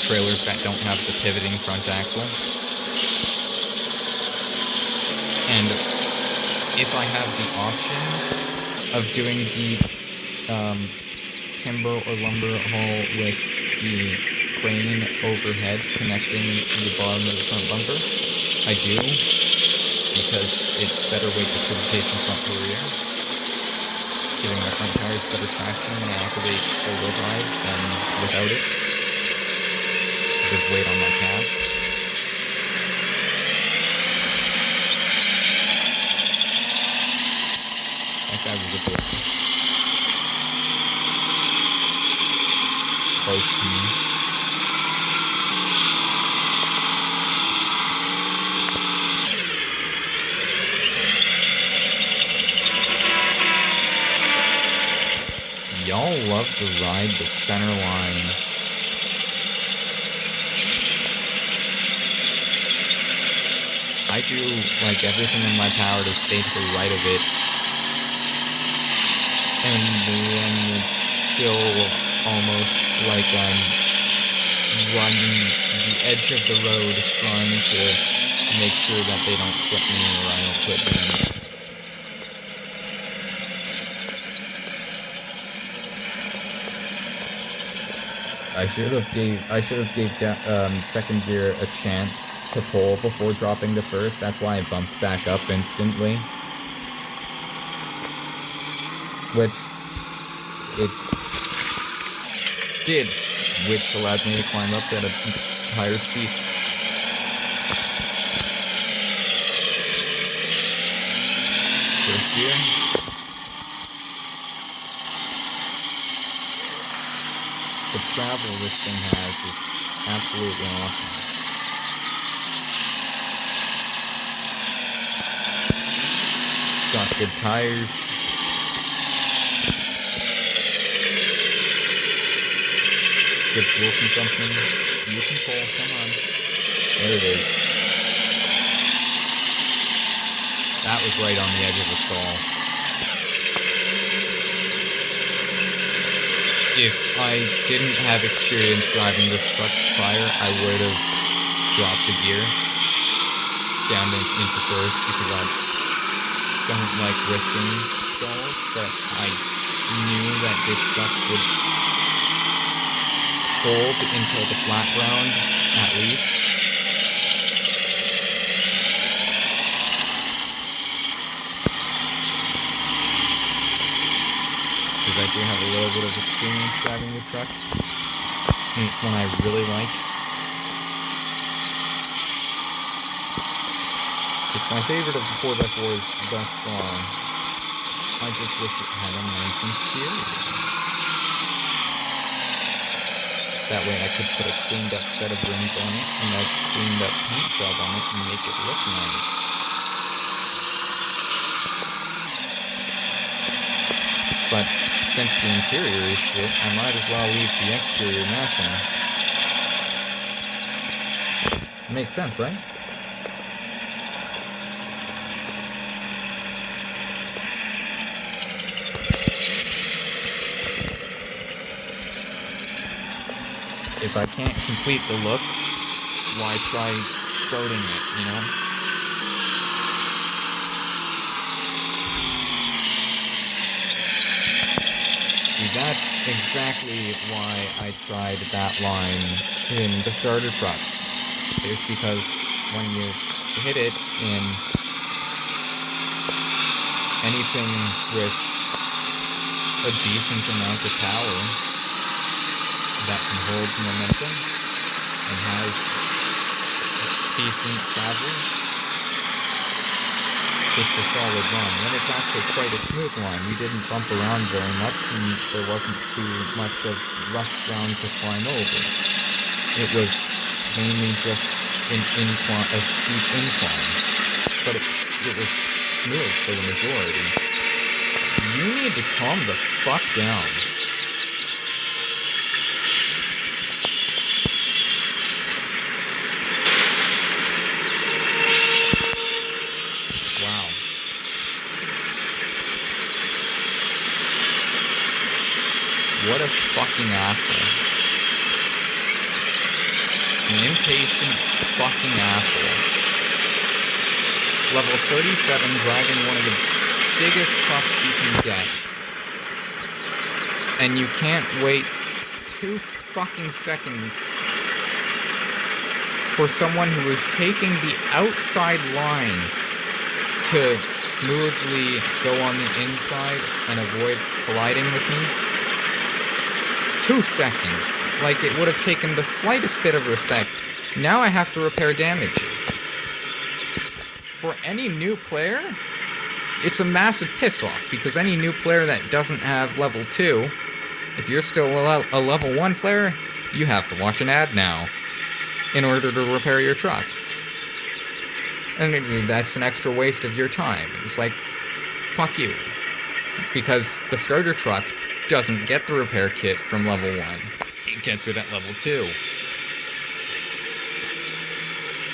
trailers that don't have the pivoting front axle. And if I have the option of doing the timber or lumber haul with the crane overhead connecting the bottom of the front bumper, I do, because it's better weight distribution front to rear, giving my front tires better traction when I activate four-wheel drive than without it. There's weight on my cab. That guy was a bit close to me. Y'all love to ride the center line. I do like everything in my power to stay to the right of it, and then it's still almost like I'm running the edge of the road trying to make sure that they don't clip me or I don't clip them. I should have gave second gear a chance to pull before dropping the first. That's why I bumped back up instantly. Which it did, which allowed me to climb up at a higher speed. First gear. The travel this thing has is absolutely awesome. Got good tires. Good fuel consumption. You can pull, come on. There it is. That was right on the edge of the stall. If I didn't have experience driving this truck prior, I would have dropped the gear down into first because I don't like risking stalls, but I knew that this truck would hold until the flat ground, at least. Because I do have a little bit of experience driving this truck, and it's one I really like. Just My favorite of the 4x4s thus far. I just wish it had a nice interior. That way I could put a cleaned up set of rims on it and a cleaned up paint job on it and make it look nice. But since the interior is shit, I might as well leave the exterior messing. Makes sense, right? If I can't complete the look, why try starting it, you know? See, that's exactly why I tried that line in the starter truck. It's because when you hit it in anything with a decent amount of power that can hold momentum and has decent travel, it's a solid line. And it's actually quite a smooth line. We didn't bump around very much, and there wasn't too much of rough ground to climb over. It was mainly just an incline, a steep incline, but it was smooth for the majority. You need to calm the fuck down. What a fucking asshole. An impatient fucking asshole. Level 37, driving one of the biggest trucks you can get. And you can't wait 2 fucking seconds for someone who is taking the outside line to smoothly go on the inside and avoid colliding with me. 2 seconds. Like, it would have taken the slightest bit of respect. Now I have to repair damages. For any new player, it's a massive piss-off, because any new player that doesn't have level 2, if you're still a level 1 player, you have to watch an ad now in order to repair your truck. And that's an extra waste of your time. It's like, fuck you. Because the starter truck doesn't get the repair kit from level 1. It gets it at level 2.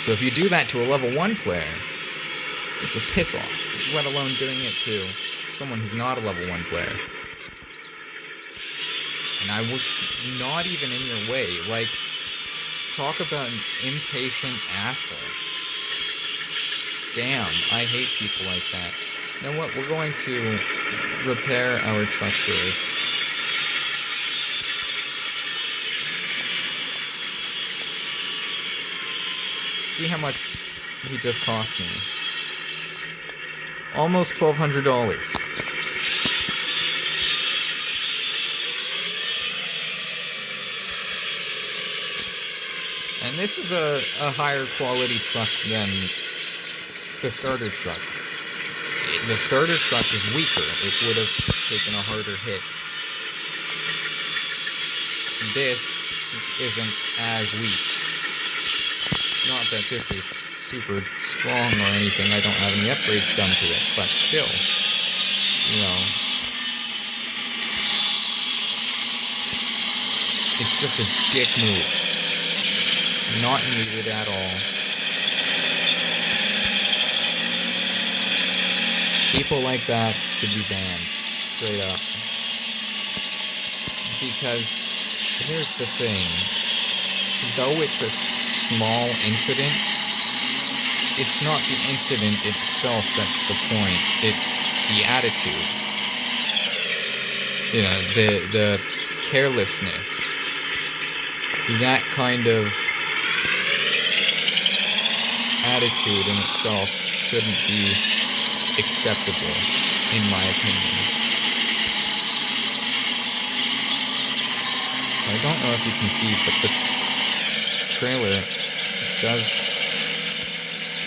So if you do that to a level 1 player, it's a piss-off, let alone doing it to someone who's not a level 1 player. And I was not even in your way. Like, talk about an impatient asshole. Damn, I hate people like that. You know what, we're going to repair our truck doors. See how much he just cost me. Almost $1,200. And this is a higher quality truck than the starter truck. The starter truck is weaker. It would have taken a harder hit. This isn't as weak. Not that this is super strong or anything. I don't have any upgrades done to it, but still, you know, it's just a dick move. Not needed at all. People like that should be banned, straight up. Because here's the thing. Though it's a small incident, it's not the incident itself that's the point. It's the attitude. You know, the carelessness. That kind of attitude in itself shouldn't be acceptable, in my opinion. I don't know if you can see, but the trailer does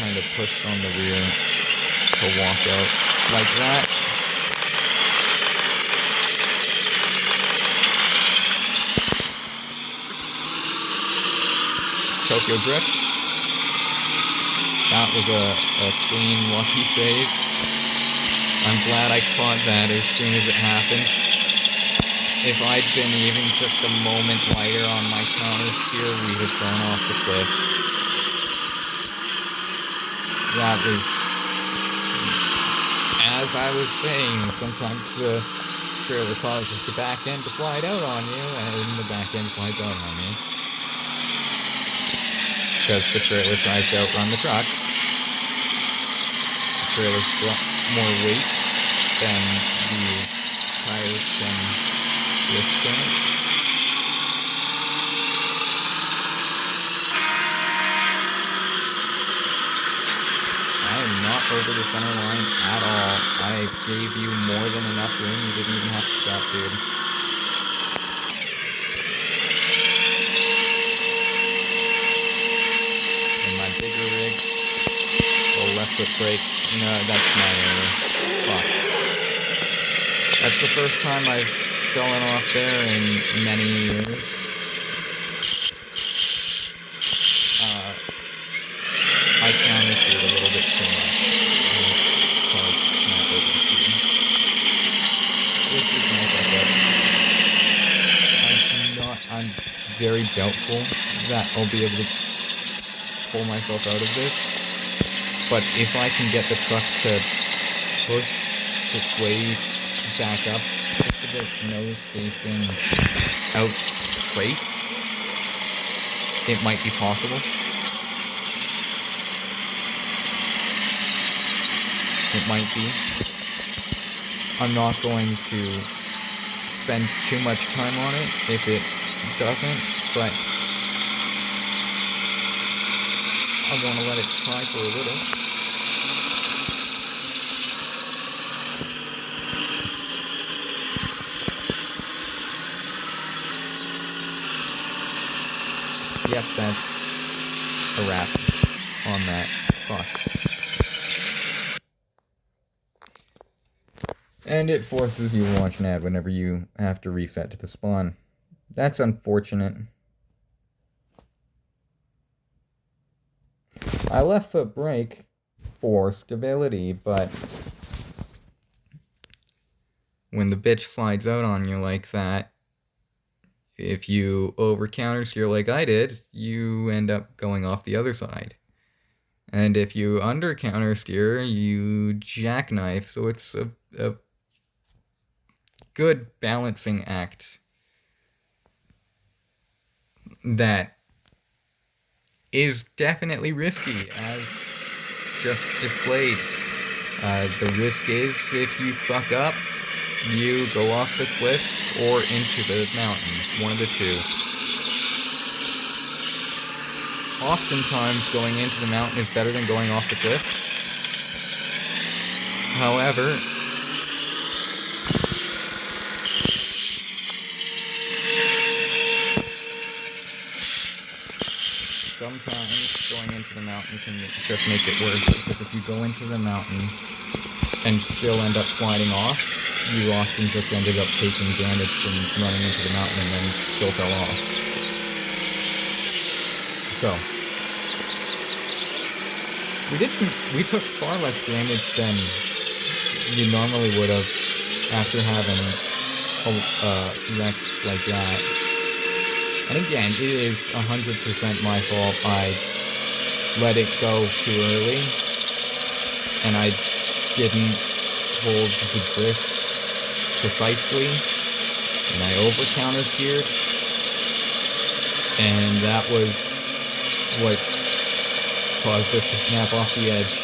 kind of pushed on the rear to walk out like that. Tokyo Drift. That was a clean, lucky save. I'm glad I caught that as soon as it happened. If I'd been even just a moment lighter on my counter steer, we had gone off the cliff. That was, as I was saying, sometimes the trailer causes the back end to slide out on you, and the back end slides out on you. Because the trailer tries to outrun the truck. The trailer's got more weight than the tires can withstand. I am not over the center line at all. I gave you more than enough room. You didn't even have to stop, dude. Bigger rig. Oh, left foot brake. No, that's my error. Fuck. That's the first time I've fallen off there in many years. I countersteered a little bit too much. Which is nice, I guess. I'm very doubtful that I'll be able to pull myself out of this, but if I can get the truck to push its way back up with its nose facing out straight, it might be possible. It might be. I'm not going to spend too much time on it if it doesn't, but I want to let it try for a little. Yep, that's a wrap on that. Fuck. And it forces you to watch an ad whenever you have to reset to the spawn. That's unfortunate. I left foot brake for stability, but when the bitch slides out on you like that, if you over countersteer like I did, you end up going off the other side. And if you under countersteer, you jackknife, so it's a good balancing act that is definitely risky, as just displayed. The risk is if you fuck up, you go off the cliff or into the mountain, one of the two. Oftentimes, going into the mountain is better than going off the cliff. However, sometimes going into the mountain can just make it worse, because if you go into the mountain and still end up sliding off, you often just ended up taking damage from running into the mountain and then still fell off. So, we took far less damage than you normally would have after having a wreck like that. And again, it is 100% my fault. I let it go too early, and I didn't hold the drift precisely, and I over countersteered, and that was what caused us to snap off the edge.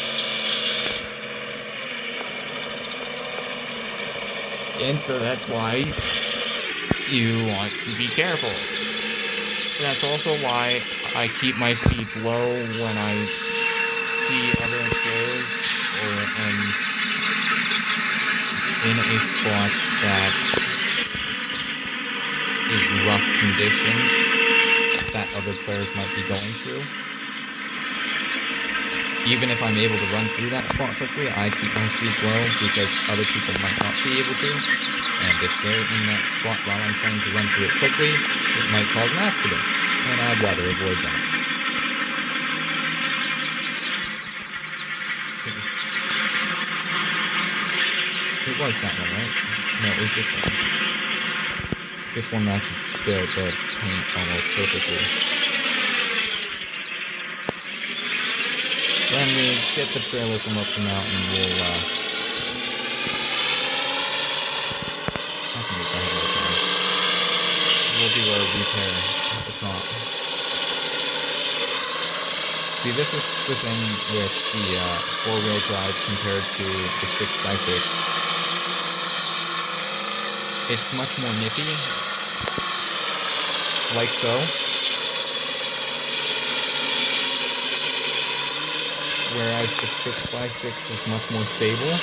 And so that's why you want to be careful. That's also why I keep my speeds low when I see other players or am in a spot that is rough conditions that other players might be going through. even if I'm able to run through that spot quickly, I keep my speeds low because other people might not be able to. And if they're in that spot while I'm trying to run through it quickly, it might cause an accident. And I'd rather avoid that. It was that one, right? No, it was this one. This one matches the paint almost perfectly. When we get the trailer from up the mountain, we'll, we'll do our repair at the top. See, this is the thing with the 4-wheel drive compared to the 6x6. It's much more nippy, like so. Whereas the 6x6 is much more stable.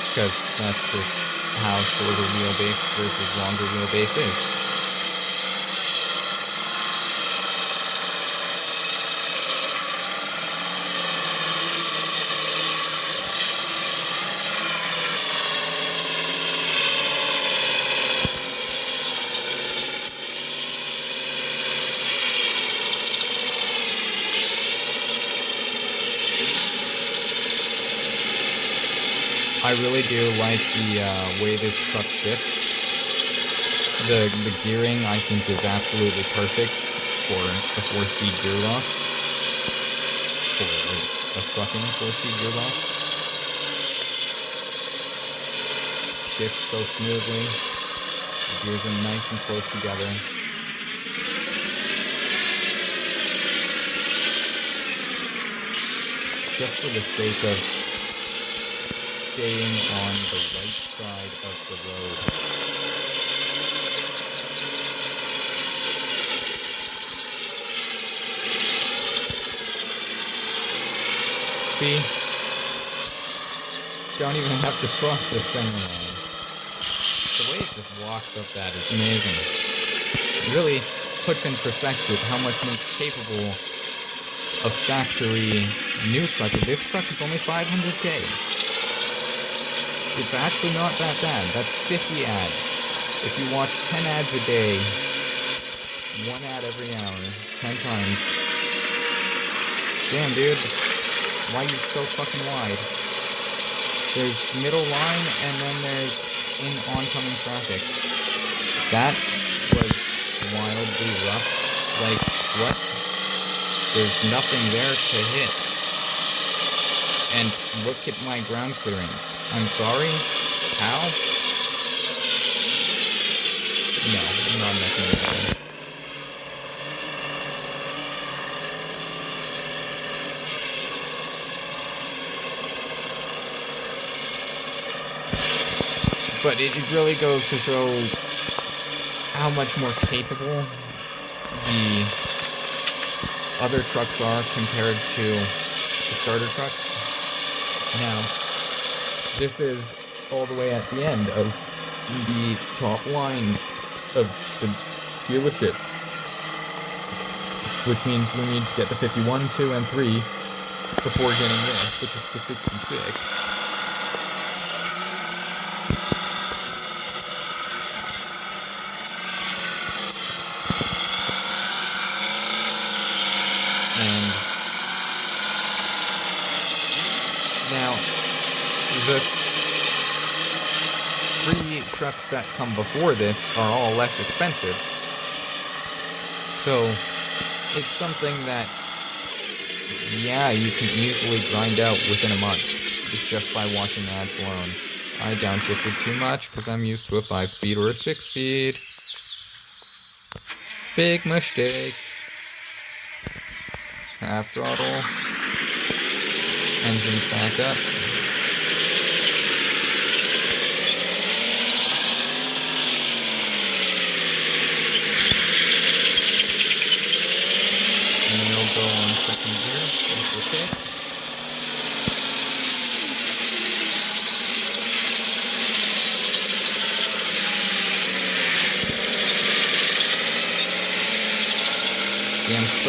Because that's just how shorter wheelbase versus longer wheelbase is. I really do like the way this truck shifts. The gearing I think is absolutely perfect for a 4-speed gearbox. For a trucking 4-speed gearbox. Shifts so smoothly. The gears are nice and close together. Just for the sake of staying on the right side of the road. See? Don't even have to cross the center line. The way it just walks up that is amazing. It really puts in perspective how much more capable a factory new truck is. This truck is only 500k. It's actually not that bad. That's 50 ads. If you watch 10 ads a day, 1 ad every hour, 10 times. Damn, dude. Why are you so fucking wide? There's middle line, and then there's in oncoming traffic. That was wildly rough. Like, what? There's nothing there to hit. And look at my ground clearance. I'm sorry? How? No, not nothing there. But it really goes to show how much more capable the other trucks are compared to the starter trucks. Now, this is all the way at the end of the top line of the dealership, which means we need to get the 51, 2, and 3 before getting this, which is the 66. Now, the 3 trucks that come before this are all less expensive. So, it's something that, yeah, you can easily grind out within a month. Just by watching ads alone. I downshifted too much because I'm used to a 5-speed or a 6-speed. Big mistake. Half throttle. Engines back up. And it'll go on second gear. That's okay.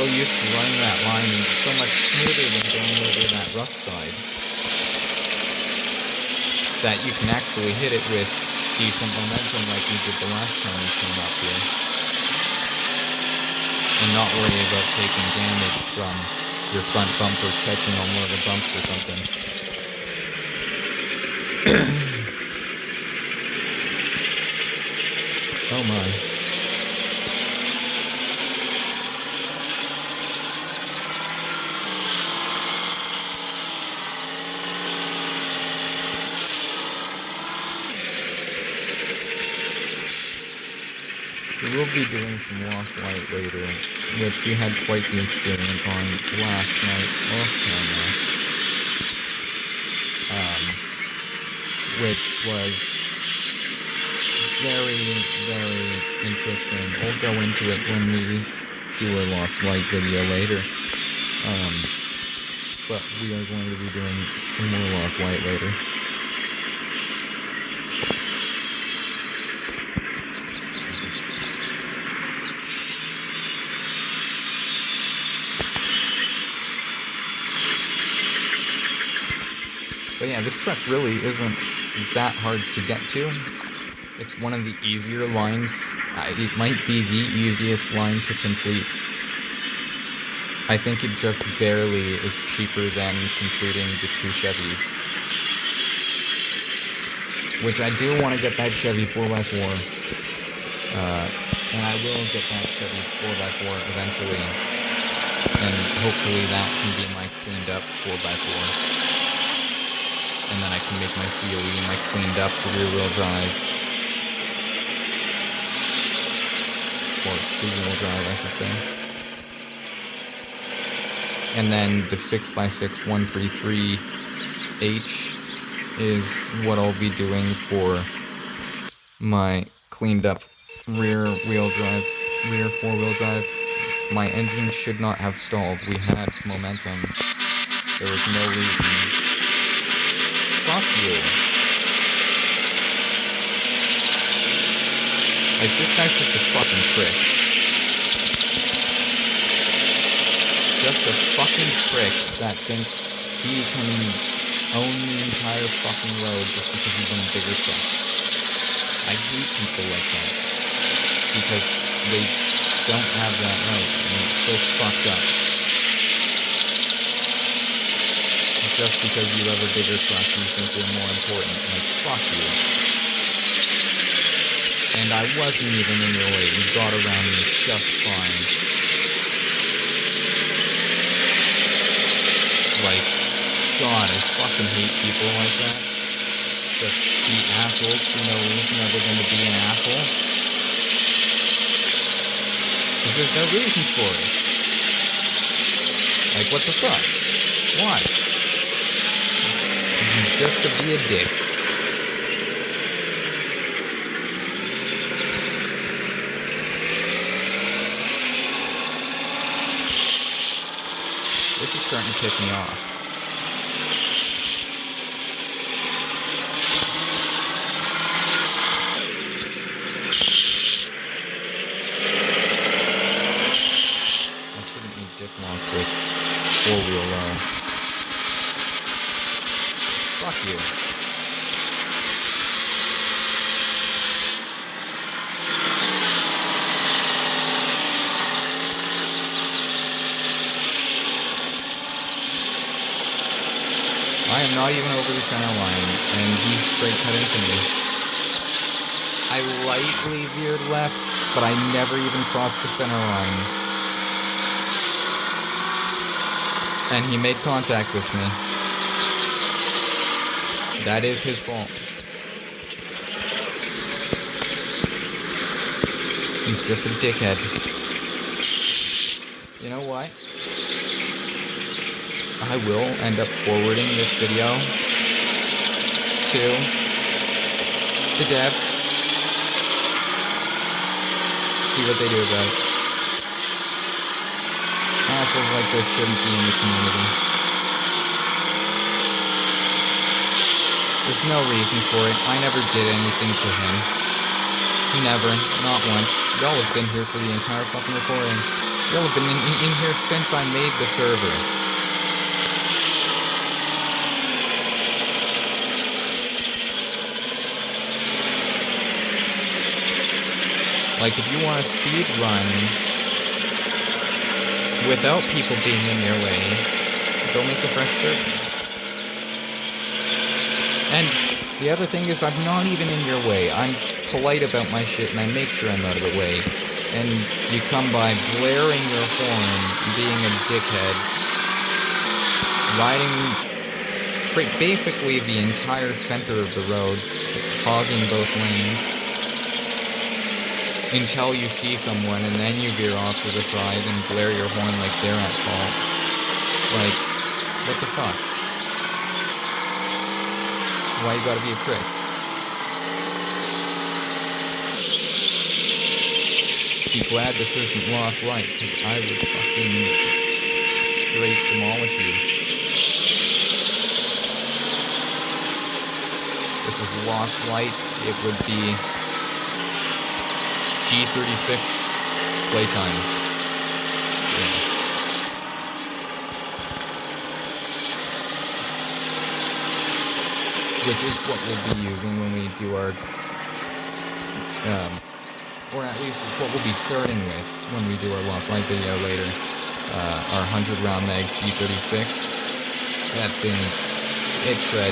so used to running that line, and it's so much smoother than going over that rough side, that you can actually hit it with decent momentum like we did the last time we came up here, and not worry about taking damage from your front bumper catching on one of the bumps or something. Oh my. We will be doing some lost light later, which we had quite the experience on last night off camera, which was very, very interesting. We'll go into it when we do a lost light video later, but we are going to be doing some more lost light later. But yeah, this truck really isn't that hard to get to. It's one of the easier lines. It might be the easiest line to complete. I think it just barely is cheaper than completing the two Chevys. Which I do want to get that Chevy 4x4. And I will get that Chevy 4x4 eventually. And hopefully that can be my cleaned up 4x4. And then I can make my COE, my cleaned up rear-wheel drive. Or two-wheel drive, I should say. And then the 6x6 133H is what I'll be doing for my cleaned up rear-wheel drive, rear four-wheel drive. My engine should not have stalled. We had momentum. There was no reason. Fuck you. Like, this guy's just a fucking prick. Just a fucking prick that thinks he can own the entire fucking road just because he's in a bigger truck. I hate people like that. Because they don't have that right, and it's so fucked up. Just because you have a bigger truck, you think you're more important. Like, fuck you. And I wasn't even in your way. You got around me just fine. Like, God, I fucking hate people like that. Just be assholes for no reason other than to be an asshole. Because there's no reason for it. Like, what the fuck? Why? Just to be a dick. This is starting to piss me off. I shouldn't need dick launch with four-wheel Fuck you. I am not even over the center line, and he straight cut into me. I lightly veered left, but I never even crossed the center line. And he made contact with me. That is his fault. He's just a dickhead. You know what? I will end up forwarding this video to the devs. See what they do about it. Assholes like this shouldn't be in the community. There's no reason for it. I never did anything to him. Never. Not once. Y'all have been here for the entire fucking recording. Y'all have been in here since I made the server. Like, if you want to speed run without people being in your way, go make a fresh server. And the other thing is, I'm not even in your way. I'm polite about my shit, and I make sure I'm out of the way. And you come by blaring your horn, being a dickhead, riding basically the entire center of the road, hogging both lanes, until you see someone, and then you veer off to the side and blare your horn like they're at fault. Like, what the fuck? Why you gotta be a prick? Be glad this isn't Lost Light, because I would fucking straight demolish you. This is Lost Light, it would be G36 playtime. Yeah. Which is what we'll be using when we do our, or at least what we'll be starting with when we do our Lost Light video later. Our 100 round mag G36. That thing, it's red.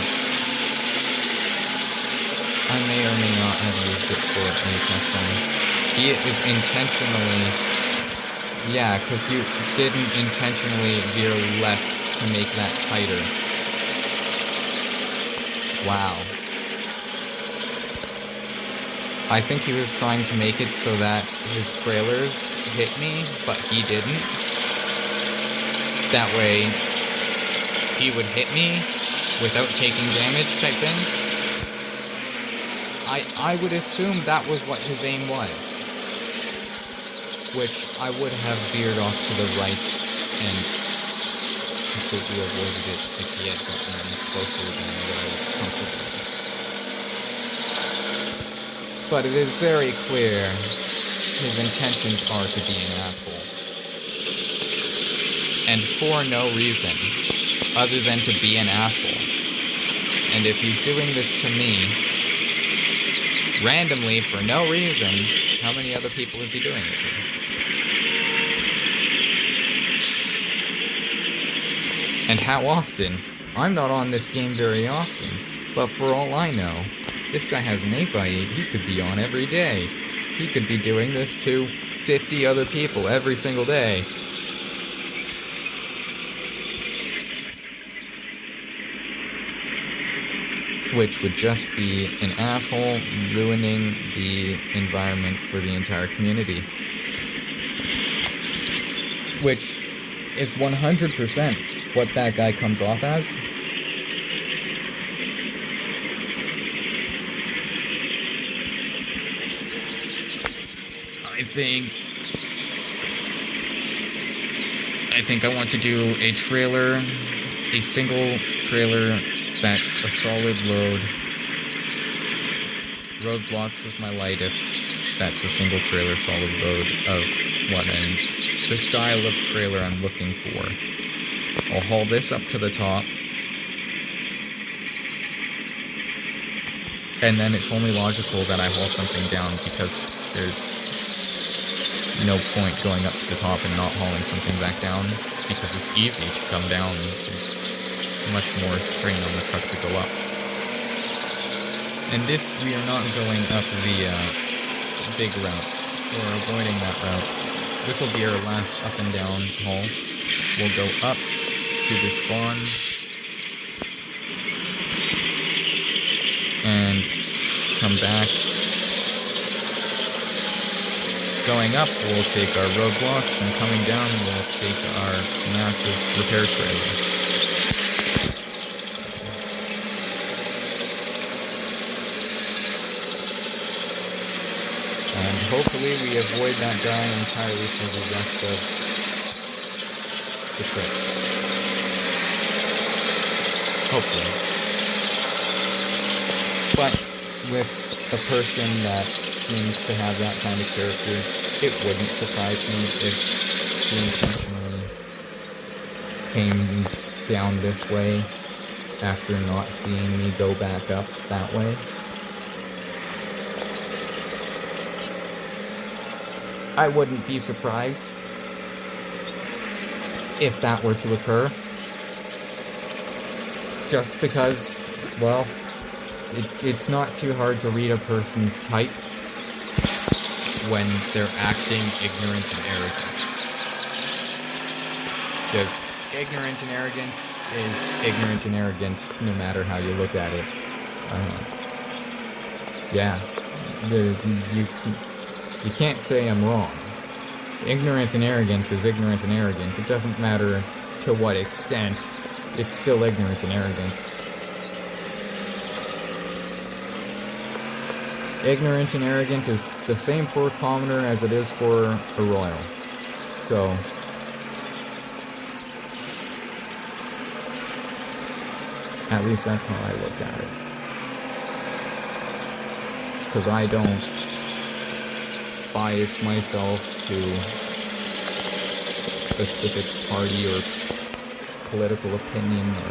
I may or may not have used it for any testing. He is intentionally, yeah, because you didn't intentionally veer left to make that tighter. Wow. I think he was trying to make it so that his trailers hit me, but he didn't. That way, he would hit me without taking damage type thing. I would assume that was what his aim was, which I would have veered off to the right and completely avoided it if he had gotten any closer than what I was comfortable with. But it is very clear his intentions are to be an asshole. And for no reason other than to be an asshole. And if he's doing this to me randomly for no reason, how many other people is he doing it to? And how often? I'm not on this game very often, but for all I know, this guy has an 8x8, he could be on every day. He could be doing this to 50 other people every single day. Which would just be an asshole ruining the environment for the entire community. Which is 100% what that guy comes off as. I think I want to do a trailer, a single trailer that's a solid load. Roadblocks is my lightest. That's a single trailer solid load of what the style of trailer I'm looking for. I'll haul this up to the top. And then it's only logical that I haul something down because there's no point going up to the top and not hauling something back down because it's easy to come down. There's much more strain on the truck to go up. And this, we are not going up the big route. We're avoiding that route. This will be our last up and down haul. We'll go up to the spawn and come back. Going up, we'll take our roadblocks, and coming down, we'll take our massive repair trailer. And hopefully we avoid that guy entirely for the rest of the trip. Hopefully. But with a person that seems to have that kind of character, it wouldn't surprise me if she intentionally came down this way after not seeing me go back up that way. I wouldn't be surprised if that were to occur. Just because, well, it's not too hard to read a person's type when they're acting ignorant and arrogant. Because ignorant and arrogant is ignorant and arrogant no matter how you look at it. Yeah, you can't say I'm wrong. Ignorant and arrogant is ignorant and arrogant. It doesn't matter to what extent. It's still ignorant and arrogant. Ignorant and arrogant is the same for a commoner as it is for a royal. So, at least that's how I look at it. Because I don't bias myself to specific party or political opinion or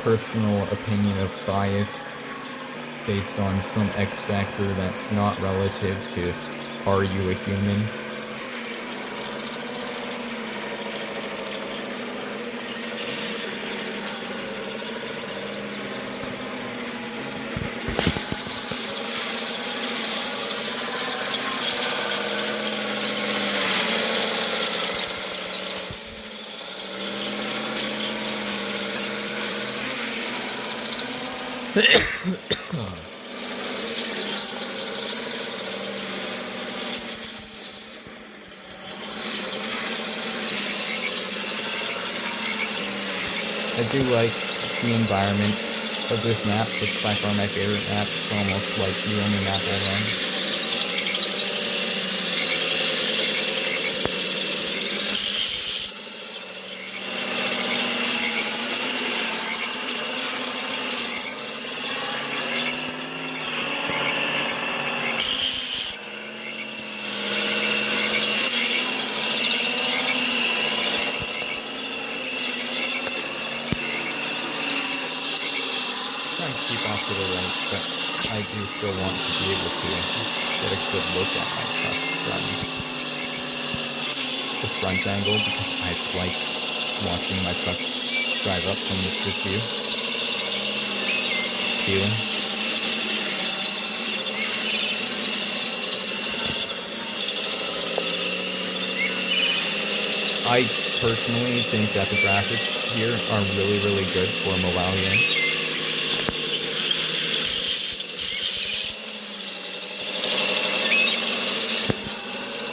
personal opinion of bias based on some X factor that's not relative to are you a human? I do like the environment of this map. It's by far my favorite map. It's almost like the only map I'll run. I do still want to be able to get a good look at my truck from the front angle, because I like watching my truck drive up from this view. I personally think that the graphics here are really, really good for a mobile game.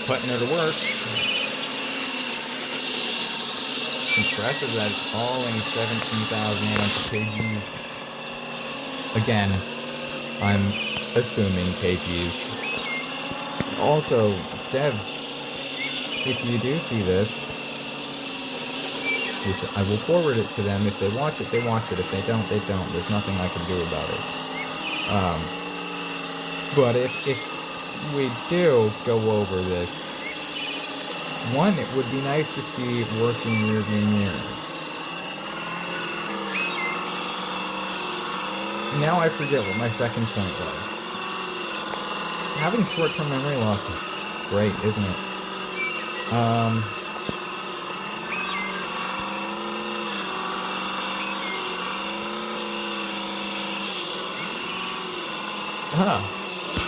Putting her to work. Impressive that it's all in 17,800 kgs. Again, I'm assuming kgs. Also, devs, if you do see this, which I will forward it to them. If they watch it, they watch it. If they don't, they don't. There's nothing I can do about it. But if we do go over this, one, it would be nice to see working rearview mirrors. Now I forget what my second point was. Having short-term memory loss is great, isn't it?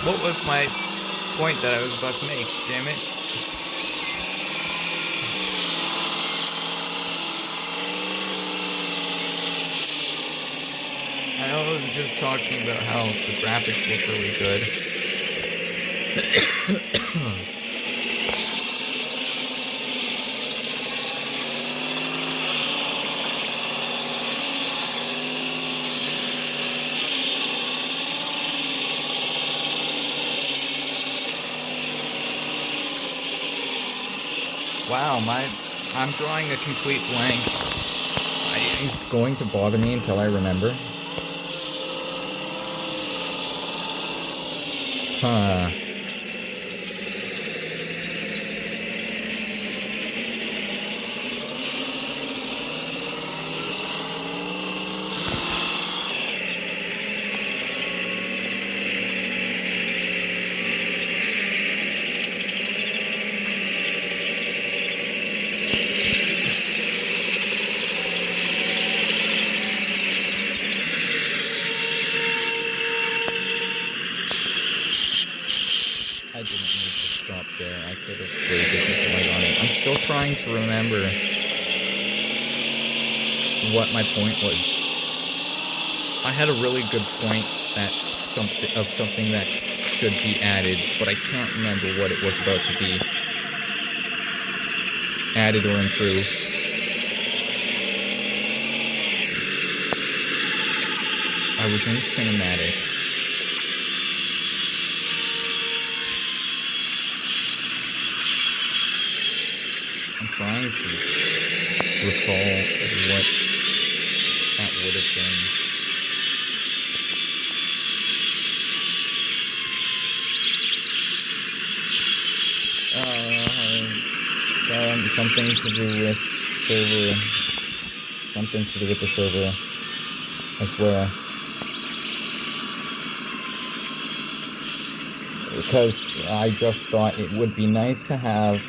What was my point that I was about to make? Damn it. I was just talking about how the graphics look really good. Wow, I'm drawing a complete blank. It's going to bother me until I remember. trying to remember what my point was. I had a really good point that something that should be added, but I can't remember what it was about to be added or improved. I was in cinematic. I'm trying to recall what that would have been. Something to do with server. Something to do with the server as well. Because I just thought it would be nice to have.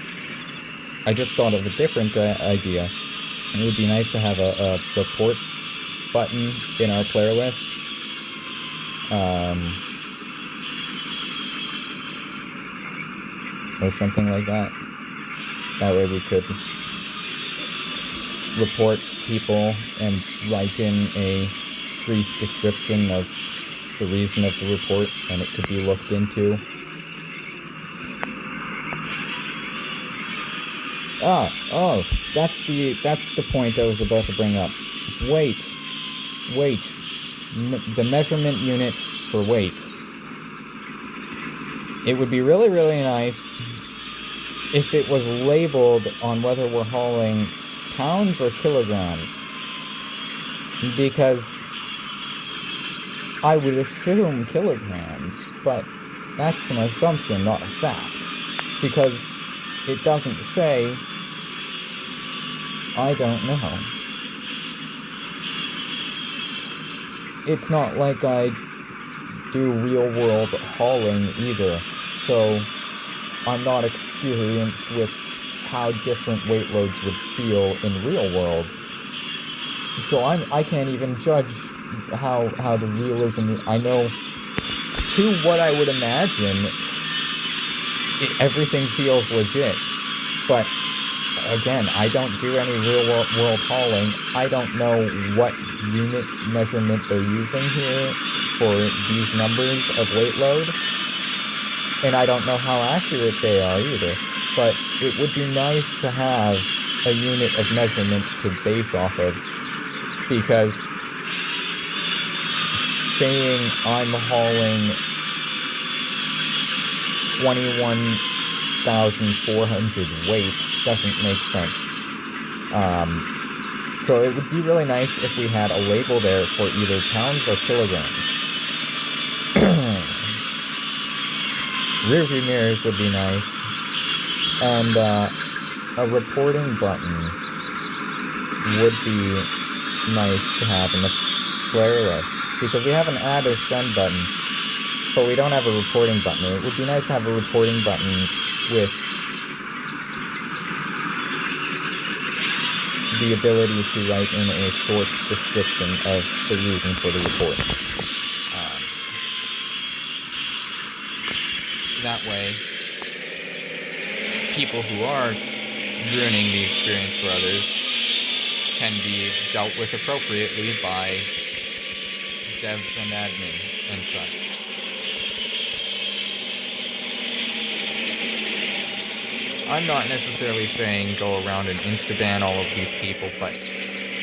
I just thought of a different idea. It would be nice to have a report button in our player list. Or something like that. That way we could report people and write in a brief description of the reason of the report, and it could be looked into. That's the point I was about to bring up. Weight. The measurement unit for weight. It would be really, really nice if it was labeled on whether we're hauling pounds or kilograms. Because I would assume kilograms, but that's an assumption, not a fact. Because it doesn't say, I don't know. It's not like I do real-world hauling either, so I'm not experienced with how different weight loads would feel in real world. So I can't even judge how the realism. I know, to what I would imagine, everything feels legit. But again, I don't do any real world hauling. I don't know what unit measurement they're using here for these numbers of weight load. And I don't know how accurate they are either. But it would be nice to have a unit of measurement to base off of. Because saying I'm hauling 21,400 weight doesn't make sense. So it would be really nice if we had a label there for either pounds or kilograms. Rear view mirrors would be nice. And a reporting button would be nice to have in the player list. Because we have an add or send button, but we don't have a reporting button. It would be nice to have a reporting button with the ability to write in a short description of the reason for the report. That way, people who are ruining the experience for others can be dealt with appropriately by devs and admin and such. I'm not necessarily saying go around and insta-ban all of these people, but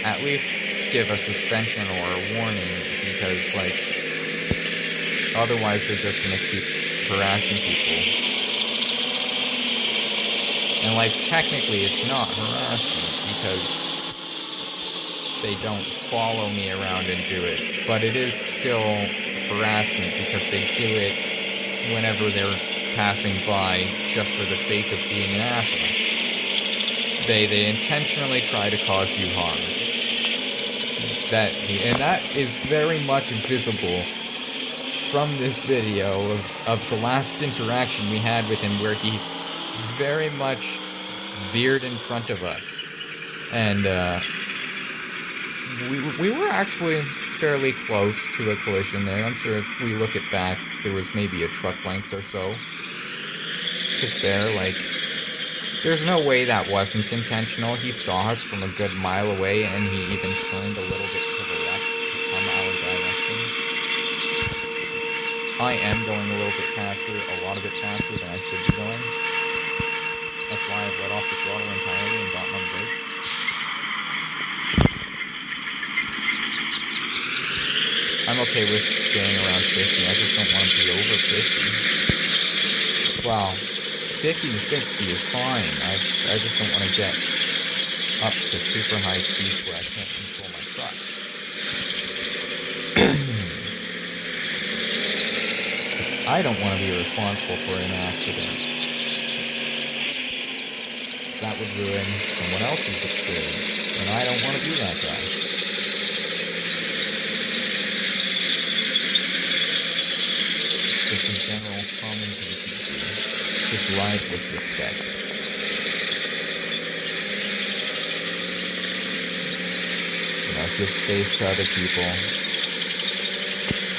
at least give a suspension or a warning, because, like, otherwise they're just gonna keep harassing people. And, like, technically it's not harassment, because they don't follow me around and do it, but it is still harassment because they do it whenever they're passing by just for the sake of being an asshole. They intentionally try to cause you harm. That is very much visible from this video of the last interaction we had with him, where he very much veered in front of us, and we were actually fairly close to a collision there. I'm sure if we look it back, there was maybe a truck length or so just there, like There's no way that wasn't intentional. He saw us from a good mile away, and he even turned a little bit to the left to come our direction. I am going a little bit faster, a lot of it faster than I should be going. That's why I've let off the throttle entirely and gotten on the brakes. I'm okay with staying around 50. I just don't want to be over 50. Well, 50 to 60 is fine. I just don't want to get up to super high speeds where I can't control my truck. I don't want to be responsible for an accident. That would ruin someone else's experience, and I don't want to be that guy. Just in general, common decency. Just ride with respect. Give space to other people.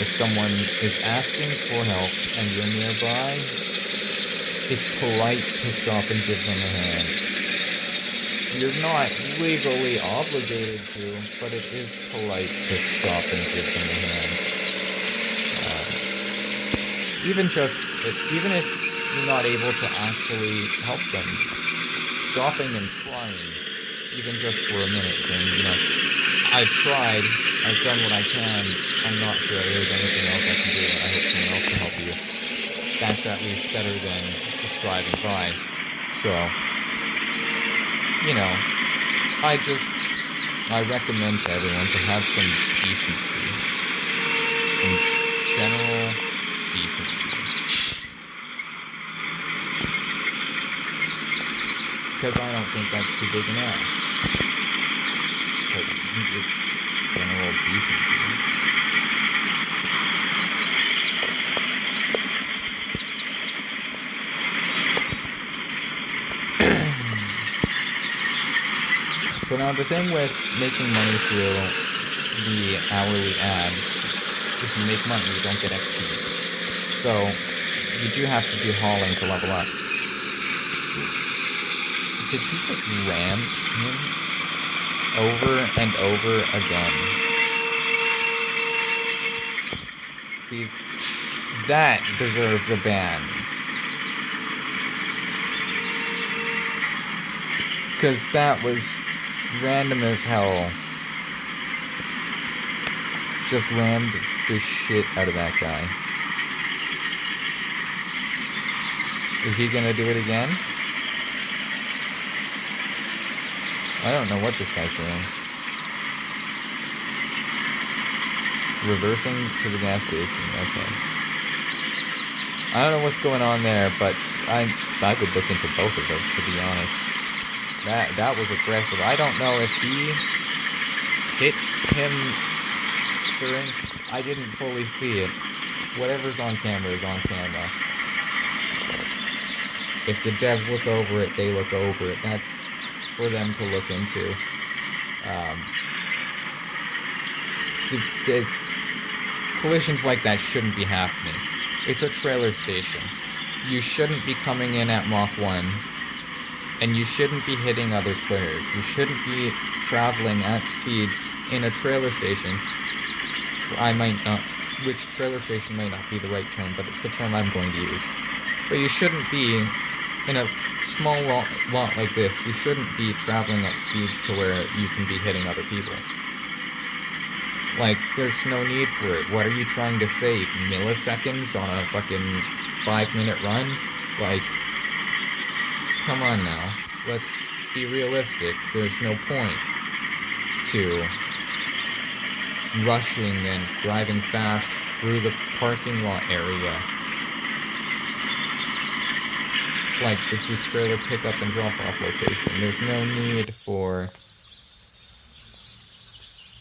If someone is asking for help and you're nearby, it's polite to stop and give them a hand. You're not legally obligated to, but it is polite to stop and give them a hand. Even if you're not able to actually help them, stopping and trying, even just for a minute, saying, I've tried, I've done what I can, I'm not sure there's anything else I can do, I hope someone else can help you. That's at least better than just driving by. So, I recommend to everyone to have some decency. Some general decency. Because I don't think that's too big an ask. General decency. So now the thing with making money through the hourly ads is you make money, you don't get XP. So you do have to do hauling to level up. Did he just ram him? Over and over again. See, that deserves a ban. Because that was random as hell. Just rammed the shit out of that guy. Is he gonna do it again? I don't know what this guy's doing. Reversing to the gas station, okay. I don't know what's going on there, but I would look into both of those, to be honest. That was aggressive. I don't know if he hit him during... I didn't fully see it. Whatever's on camera is on camera. If the devs look over it, they look over it. That's for them to look into. The collisions like that shouldn't be happening. It's a trailer station. You shouldn't be coming in at Mach 1, and you shouldn't be hitting other players. You shouldn't be traveling at speeds in a trailer station. Which trailer station may not be the right term, but it's the term I'm going to use. But you shouldn't be in a small lot like this. You shouldn't be traveling at speeds to where you can be hitting other people. Like, there's no need for it. What are you trying to save? Milliseconds on a fucking 5-minute run? Like, come on now. Let's be realistic. There's no point to rushing and driving fast through the parking lot area. Like, this is trailer pickup and drop-off location. There's no need for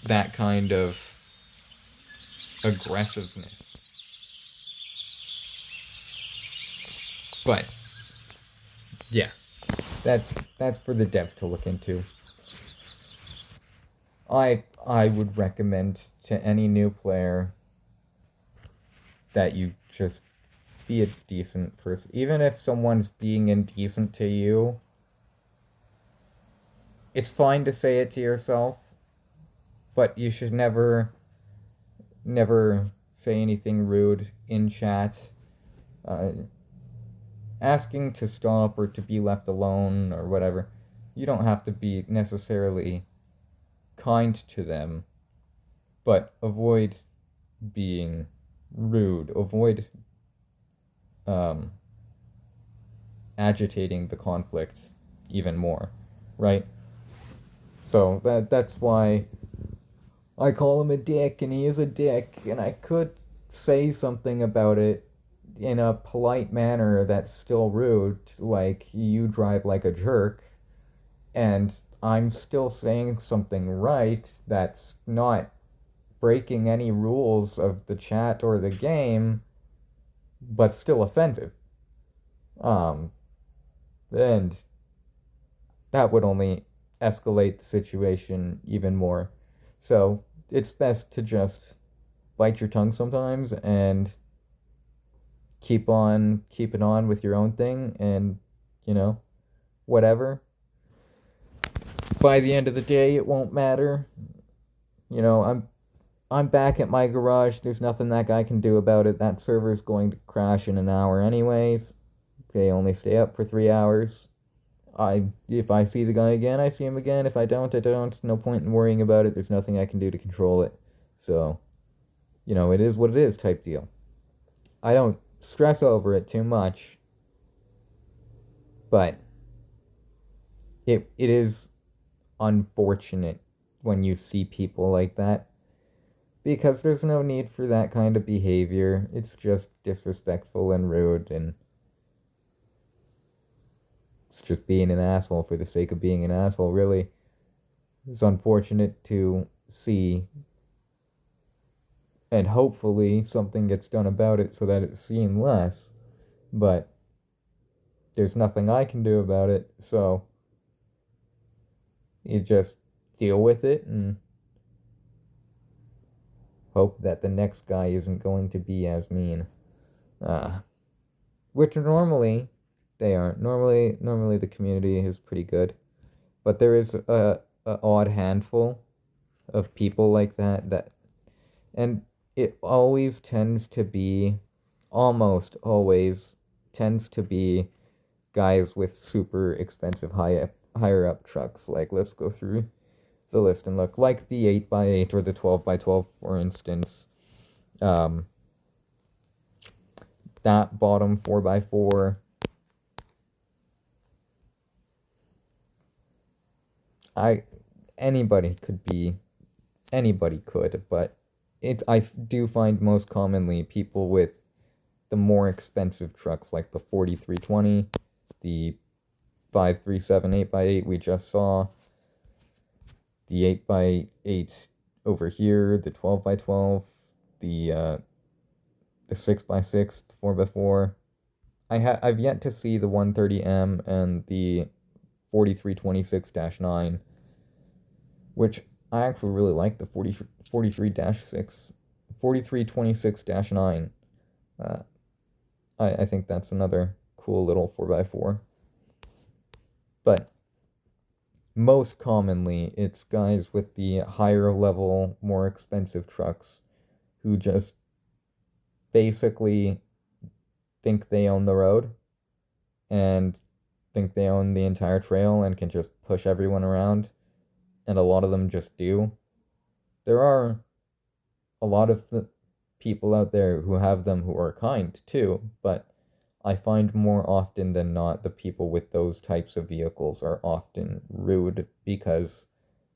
that kind of aggressiveness. But yeah, that's for the devs to look into. I would recommend to any new player that you just be a decent person. Even if someone's being indecent to you, It's fine to say it to yourself, but you should never say anything rude in chat. Uh, Asking to stop or to be left alone or whatever, you don't have to be necessarily kind to them, but avoid being rude. Avoid um, agitating the conflict even more, right? So that's why I call him a dick, and he is a dick, and I could say something about it in a polite manner that's still rude, like you drive like a jerk, and I'm still saying something right that's not breaking any rules of the chat or the game, but still offensive. Um, and that would only escalate the situation even more. So it's best to just bite your tongue sometimes and keep it on with your own thing, and you know whatever. By the end of the day, it won't matter. I'm back at my garage. There's nothing that guy can do about it. That server's going to crash in an hour anyways. They only stay up for 3 hours. If I see the guy again, I see him again. If I don't, I don't. No point in worrying about it. There's nothing I can do to control it. So, it is what it is type deal. I don't stress over it too much, but it is unfortunate when you see people like that, because there's no need for that kind of behavior. It's just disrespectful and rude, and it's just being an asshole for the sake of being an asshole, really. It's unfortunate to see, and hopefully something gets done about it so that it's seen less, but there's nothing I can do about it, so you just deal with it and hope that the next guy isn't going to be as mean. Uh, which normally they aren't. Normally the community is pretty good, but there is a odd handful of people like that, and it always tends to be, almost always tends to be guys with super expensive higher up trucks. Like, let's go through the list and look, like the 8x8 or the 12x12, for instance. Um, that bottom 4x4. I anybody could be Anybody could, but I do find most commonly people with the more expensive trucks, like the 4320, the 537 8x8 we just saw, the 8x8 over here, the 12x12, the 6x6, the 4x4. I've yet to see the 130M and the 4326-9, which I actually really like the 43-6, 4326-9. I think that's another cool little 4x4. But most commonly, it's guys with the higher level, more expensive trucks who just basically think they own the road and think they own the entire trail and can just push everyone around. And a lot of them just do. There are a lot of the people out there who have them who are kind too, but I find more often than not the people with those types of vehicles are often rude because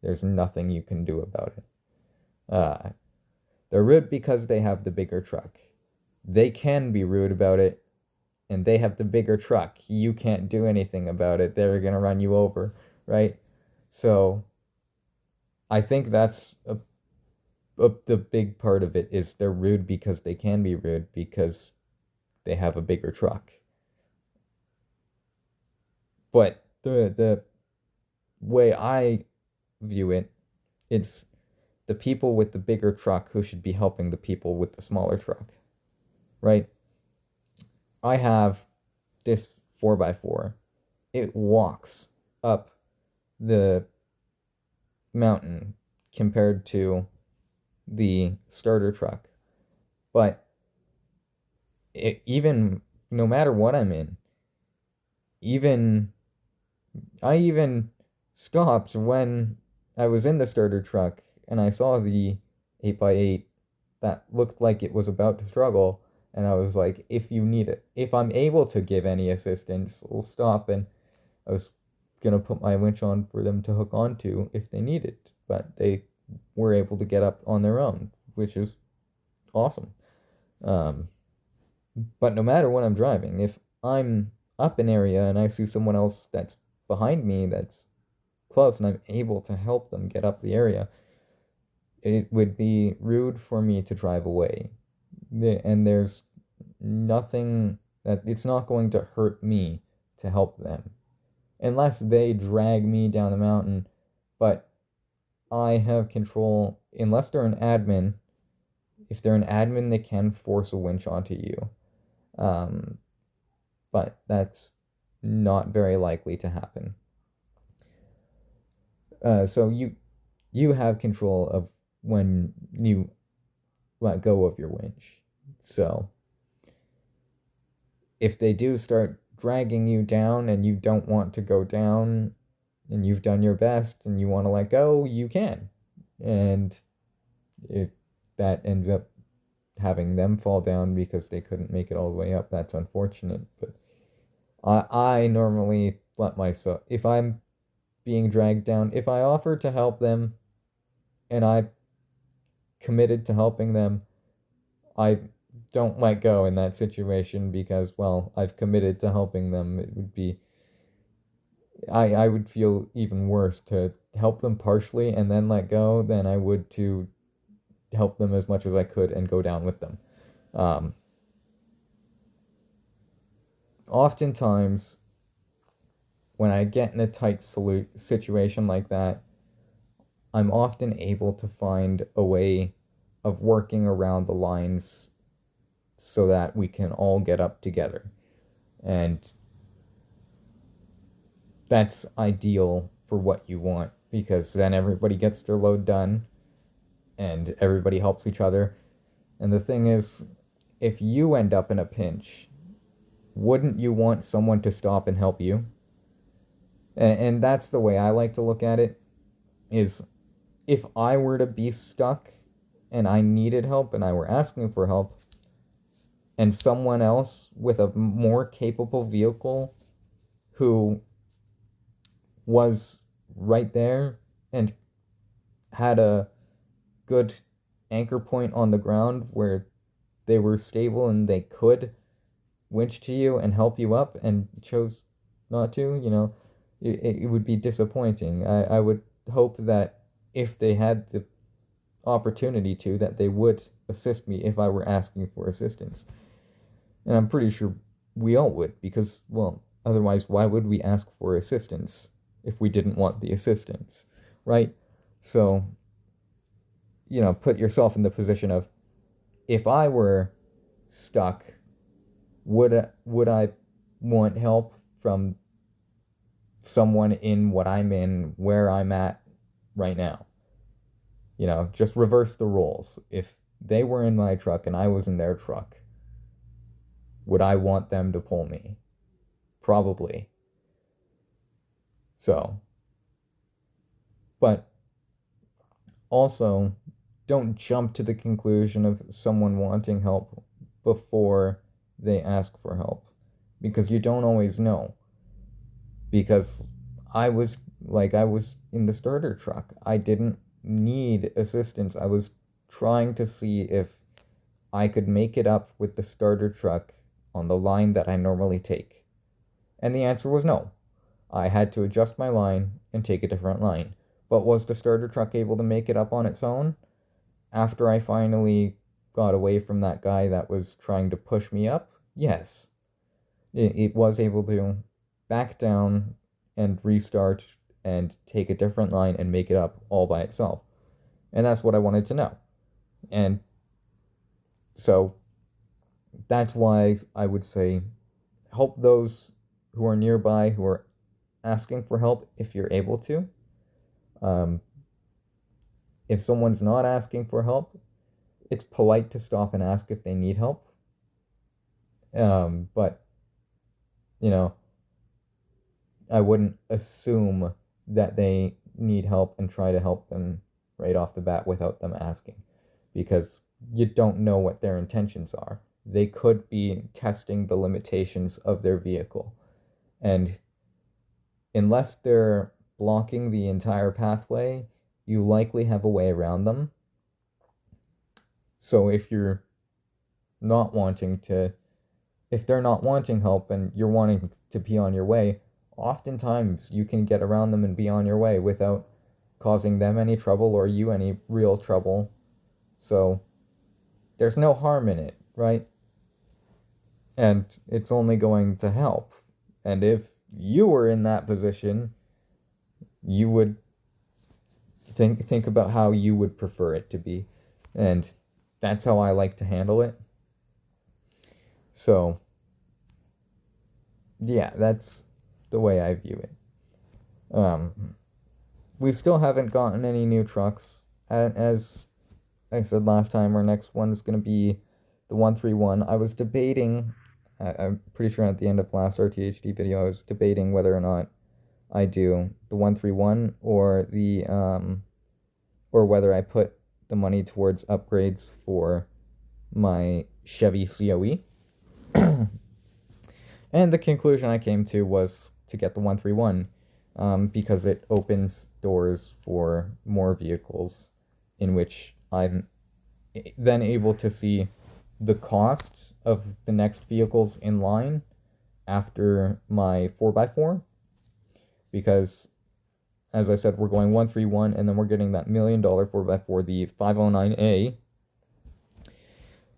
there's nothing you can do about it. Uh, they're rude because they have the bigger truck. They can be rude about it, and they have the bigger truck. You can't do anything about it. They're gonna run you over, right? So I think that's the big part of it, is they're rude because they can be rude because they have a bigger truck. But the way I view it, it's the people with the bigger truck who should be helping the people with the smaller truck, right? I have this 4x4. It walks up the mountain compared to the starter truck. But even no matter what I'm in, even I even stopped when I was in the starter truck and I saw the 8x8 that looked like it was about to struggle. And I was like, if you need it, if I'm able to give any assistance, we'll stop. And I was going to put my winch on for them to hook onto if they need it. But they were able to get up on their own, which is awesome. But no matter what I'm driving, if I'm up an area and I see someone else that's behind me that's close and I'm able to help them get up the area, it would be rude for me to drive away. And there's nothing that it's not going to hurt me to help them unless they drag me down the mountain. But I have control, unless they're an admin. If they're an admin, they can force a winch onto you. But that's not very likely to happen. So you have control of when you let go of your winch. So if they do start dragging you down and you don't want to go down and you've done your best and you want to let go, you can. And if that ends up having them fall down because they couldn't make it all the way up, that's unfortunate. But I normally let myself, if I'm being dragged down, if I offer to help them and I committed to helping them, I don't let go in that situation because, well, I've committed to helping them. It would be, I would feel even worse to help them partially and then let go than I would to help them as much as I could and go down with them. Oftentimes, when I get in a tight situation like that, I'm often able to find a way of working around the lines so that we can all get up together. And that's ideal for what you want because then everybody gets their load done and everybody helps each other. And the thing is, if you end up in a pinch, wouldn't you want someone to stop and help you? And that's the way I like to look at it, is if I were to be stuck and I needed help and I were asking for help, and someone else with a more capable vehicle who was right there and had a good anchor point on the ground where they were stable and they could winch to you and help you up and chose not to, it would be disappointing. I would hope that if they had the opportunity to, that they would assist me if I were asking for assistance. And I'm pretty sure we all would, because, well, otherwise, why would we ask for assistance if we didn't want the assistance, right? So, put yourself in the position of, if I were stuck, would I want help from someone in what I'm in, where I'm at right now? Just reverse the roles. If they were in my truck and I was in their truck, would I want them to pull me? Probably. So, but also, don't jump to the conclusion of someone wanting help before they ask for help, because you don't always know. Because I was in the starter truck. I didn't need assistance. I was trying to see if I could make it up with the starter truck on the line that I normally take. And the answer was no. I had to adjust my line and take a different line. But was the starter truck able to make it up on its own? After I finally got away from that guy that was trying to push me up? Yes. It was able to back down and restart and take a different line and make it up all by itself. And that's what I wanted to know. And so that's why I would say help those who are nearby, who are asking for help if you're able to. if someone's not asking for help, it's polite to stop and ask if they need help. But, you know, I wouldn't assume that they need help and try to help them right off the bat without them asking, because you don't know what their intentions are. They could be testing the limitations of their vehicle. And unless they're blocking the entire pathway, you likely have a way around them. So if you're not wanting to, if they're not wanting help and you're wanting to be on your way, oftentimes you can get around them and be on your way without causing them any trouble or you any real trouble. So there's no harm in it, right? And it's only going to help. And if you were in that position, you would think about how you would prefer it to be. And that's how I like to handle it. So, yeah, that's the way I view it. We still haven't gotten any new trucks. As I said last time, our next one is going to be the 131. I was debating, I'm pretty sure at the end of last RTHD video, I was debating whether or not I do the 131 or the, or whether I put the money towards upgrades for my Chevy COE. And the conclusion I came to was to get the 131, because it opens doors for more vehicles in which I'm then able to see the cost of the next vehicles in line after my 4x4. Because, as I said, we're going 131, and then we're getting that $1 million 4x4, the 509A.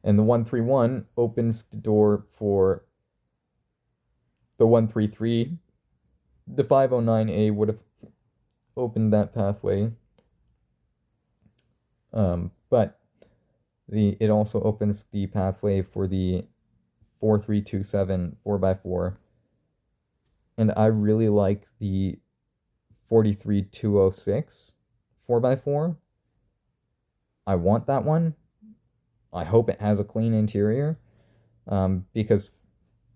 And the 131 opens the door for the 133. The 509A would have opened that pathway. But it also opens the pathway for the 4327 4x4. And I really like the 43206 4x4. I want that one. I hope it has a clean interior, because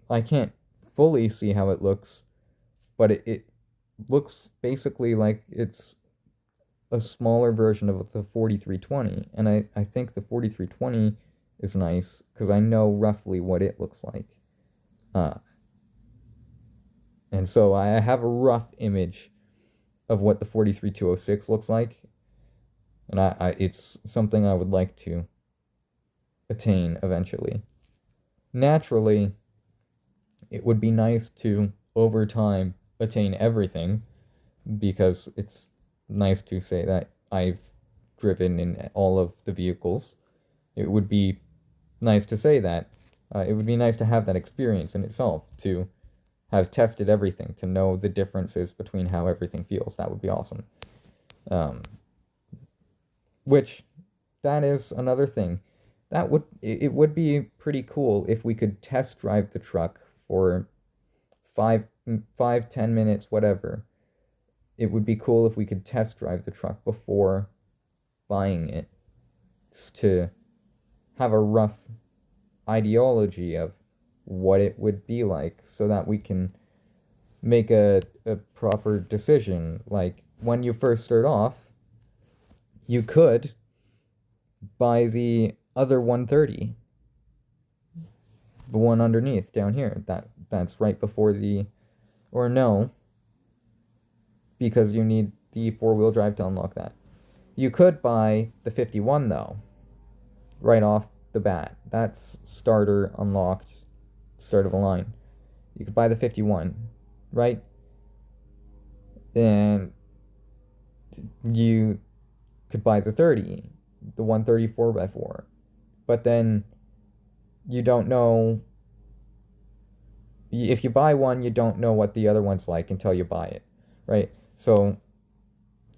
I can't fully see how it looks, but it looks basically like it's a smaller version of the 4320, and I think the 4320 is nice because I know roughly what it looks like. And so I have a rough image of what the 43206 looks like, and it's something I would like to attain eventually. Naturally, it would be nice to, over time, attain everything, because it's nice to say that I've driven in all of the vehicles. It would be nice to say that. It would be nice to have that experience in itself, to have tested everything, to know the differences between how everything feels. That would be awesome. Which, that is another thing. It would be pretty cool if we could test drive the truck for 10 minutes, whatever. It would be cool if we could test drive the truck before buying it, to have a rough ideology of what it would be like, so that we can make a proper decision. Like, when you first start off, you could buy the other 130, the one underneath down here, that's right before the, or no, because you need the 4-wheel drive to unlock that. You could buy the 51 though, right off the bat. That's starter unlocked, start of a line. You could buy the 51, right? And you could buy the 30, the 134 by 4. But then you don't know, if you buy one, you don't know what the other one's like until you buy it, right? So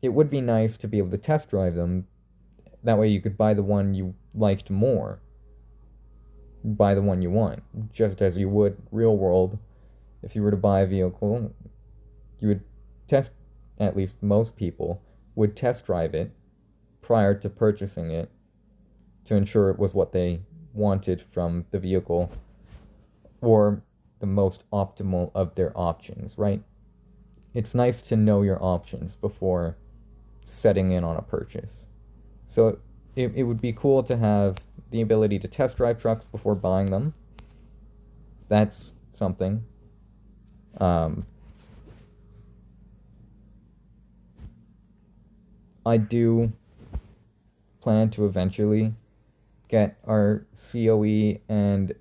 it would be nice to be able to test drive them. That way you could buy the one you liked more, buy the one you want, just as you would real world. If you were to buy a vehicle, you would test, at least most people would test drive it, prior to purchasing it to ensure it was what they wanted from the vehicle or the most optimal of their options, right? It's nice to know your options before setting in on a purchase. So it would be cool to have the ability to test drive trucks before buying them. That's something. I do plan to eventually get our COE and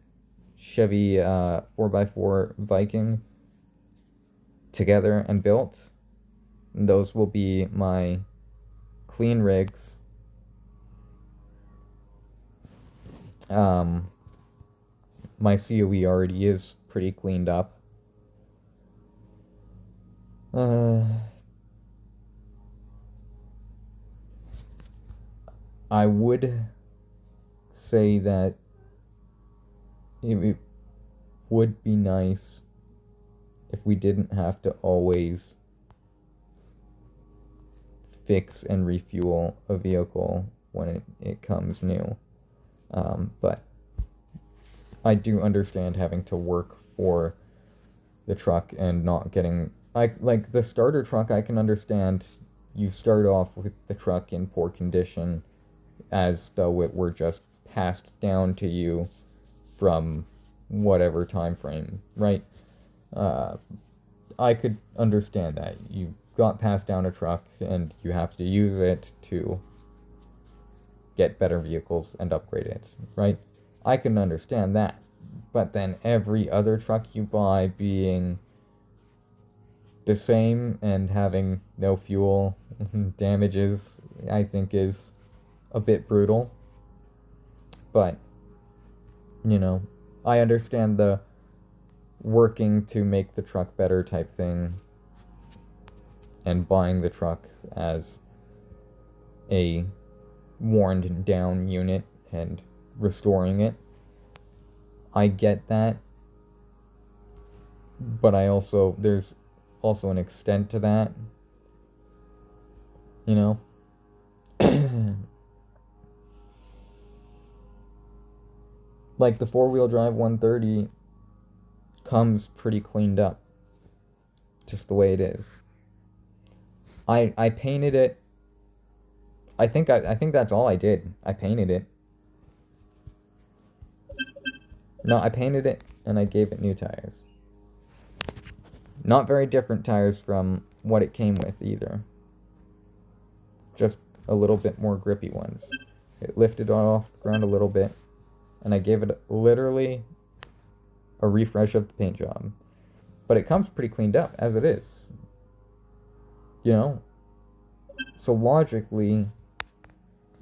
Chevy 4x4 Viking together and built. And those will be my clean rigs. My COE already is pretty cleaned up. I would say that it would be nice if we didn't have to always fix and refuel a vehicle when it comes new. But I do understand having to work for the truck and not getting... like the starter truck, I can understand. You start off with the truck in poor condition as though it were just passed down to you from whatever time frame, right? I could understand that. You got passed down a truck and you have to use it to get better vehicles and upgrade it, right? I can understand that. But then every other truck you buy being the same and having no fuel damages, I think is a bit brutal. But, you know, I understand the working to make the truck better type thing and buying the truck as a worn down unit and restoring it. I get that. But there's also an extent to that. You know? Like the 4-wheel drive 130 comes pretty cleaned up. Just the way it is. I painted it. I think that's all I did. I painted it. No, I painted it and I gave it new tires. Not very different tires from what it came with either. Just a little bit more grippy ones. It lifted off the ground a little bit, and I gave it literally a refresh of the paint job. But it comes pretty cleaned up as it is. You know? So logically,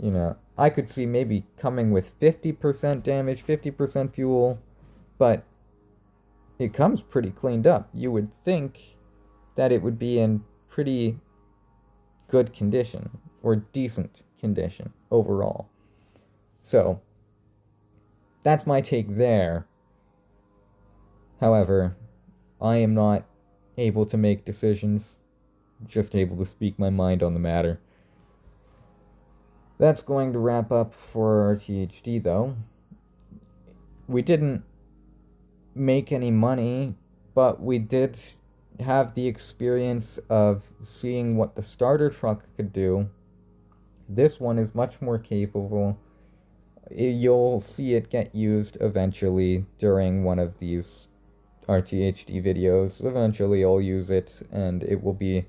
you know, I could see maybe coming with 50% damage, 50% fuel, but it comes pretty cleaned up. You would think that it would be in pretty good condition or decent condition overall. So that's my take there. However, I am not able to make decisions, just able to speak my mind on the matter. That's going to wrap up for RTHD, though. We didn't make any money, but we did have the experience of seeing what the starter truck could do. This one is much more capable. You'll see it get used eventually during one of these RTHD videos. Eventually I'll use it and it will be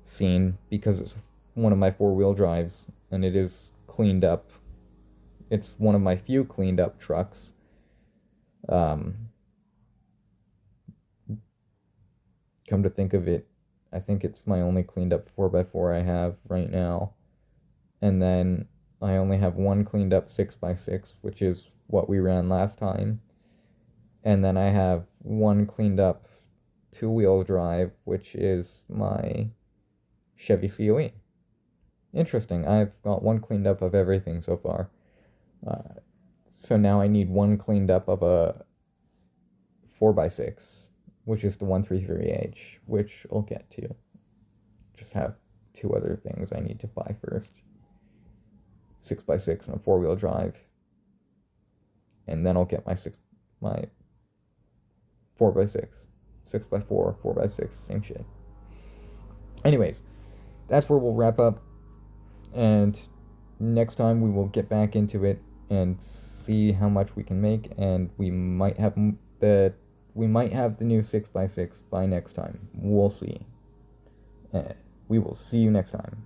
seen because it's one of my 4-wheel drives and it is cleaned up. It's one of my few cleaned up trucks. Come to think of it, I think it's my only cleaned up 4x4 I have right now. And then I only have one cleaned up 6x6, which is what we ran last time. And then I have one cleaned up 2-wheel drive, which is my Chevy COE. Interesting, I've got one cleaned up of everything so far. So now I need one cleaned up of a 4x6, which is the 133H, which I'll get to. Just have 2 other things I need to buy first. 6x6 and a 4-wheel drive, and then I'll get my 4x6, 6x4, 4x6, same shit. Anyways, that's where we'll wrap up, and next time we will get back into it and see how much we can make, and we might have the new 6x6 by next time. We'll see. We will see you next time.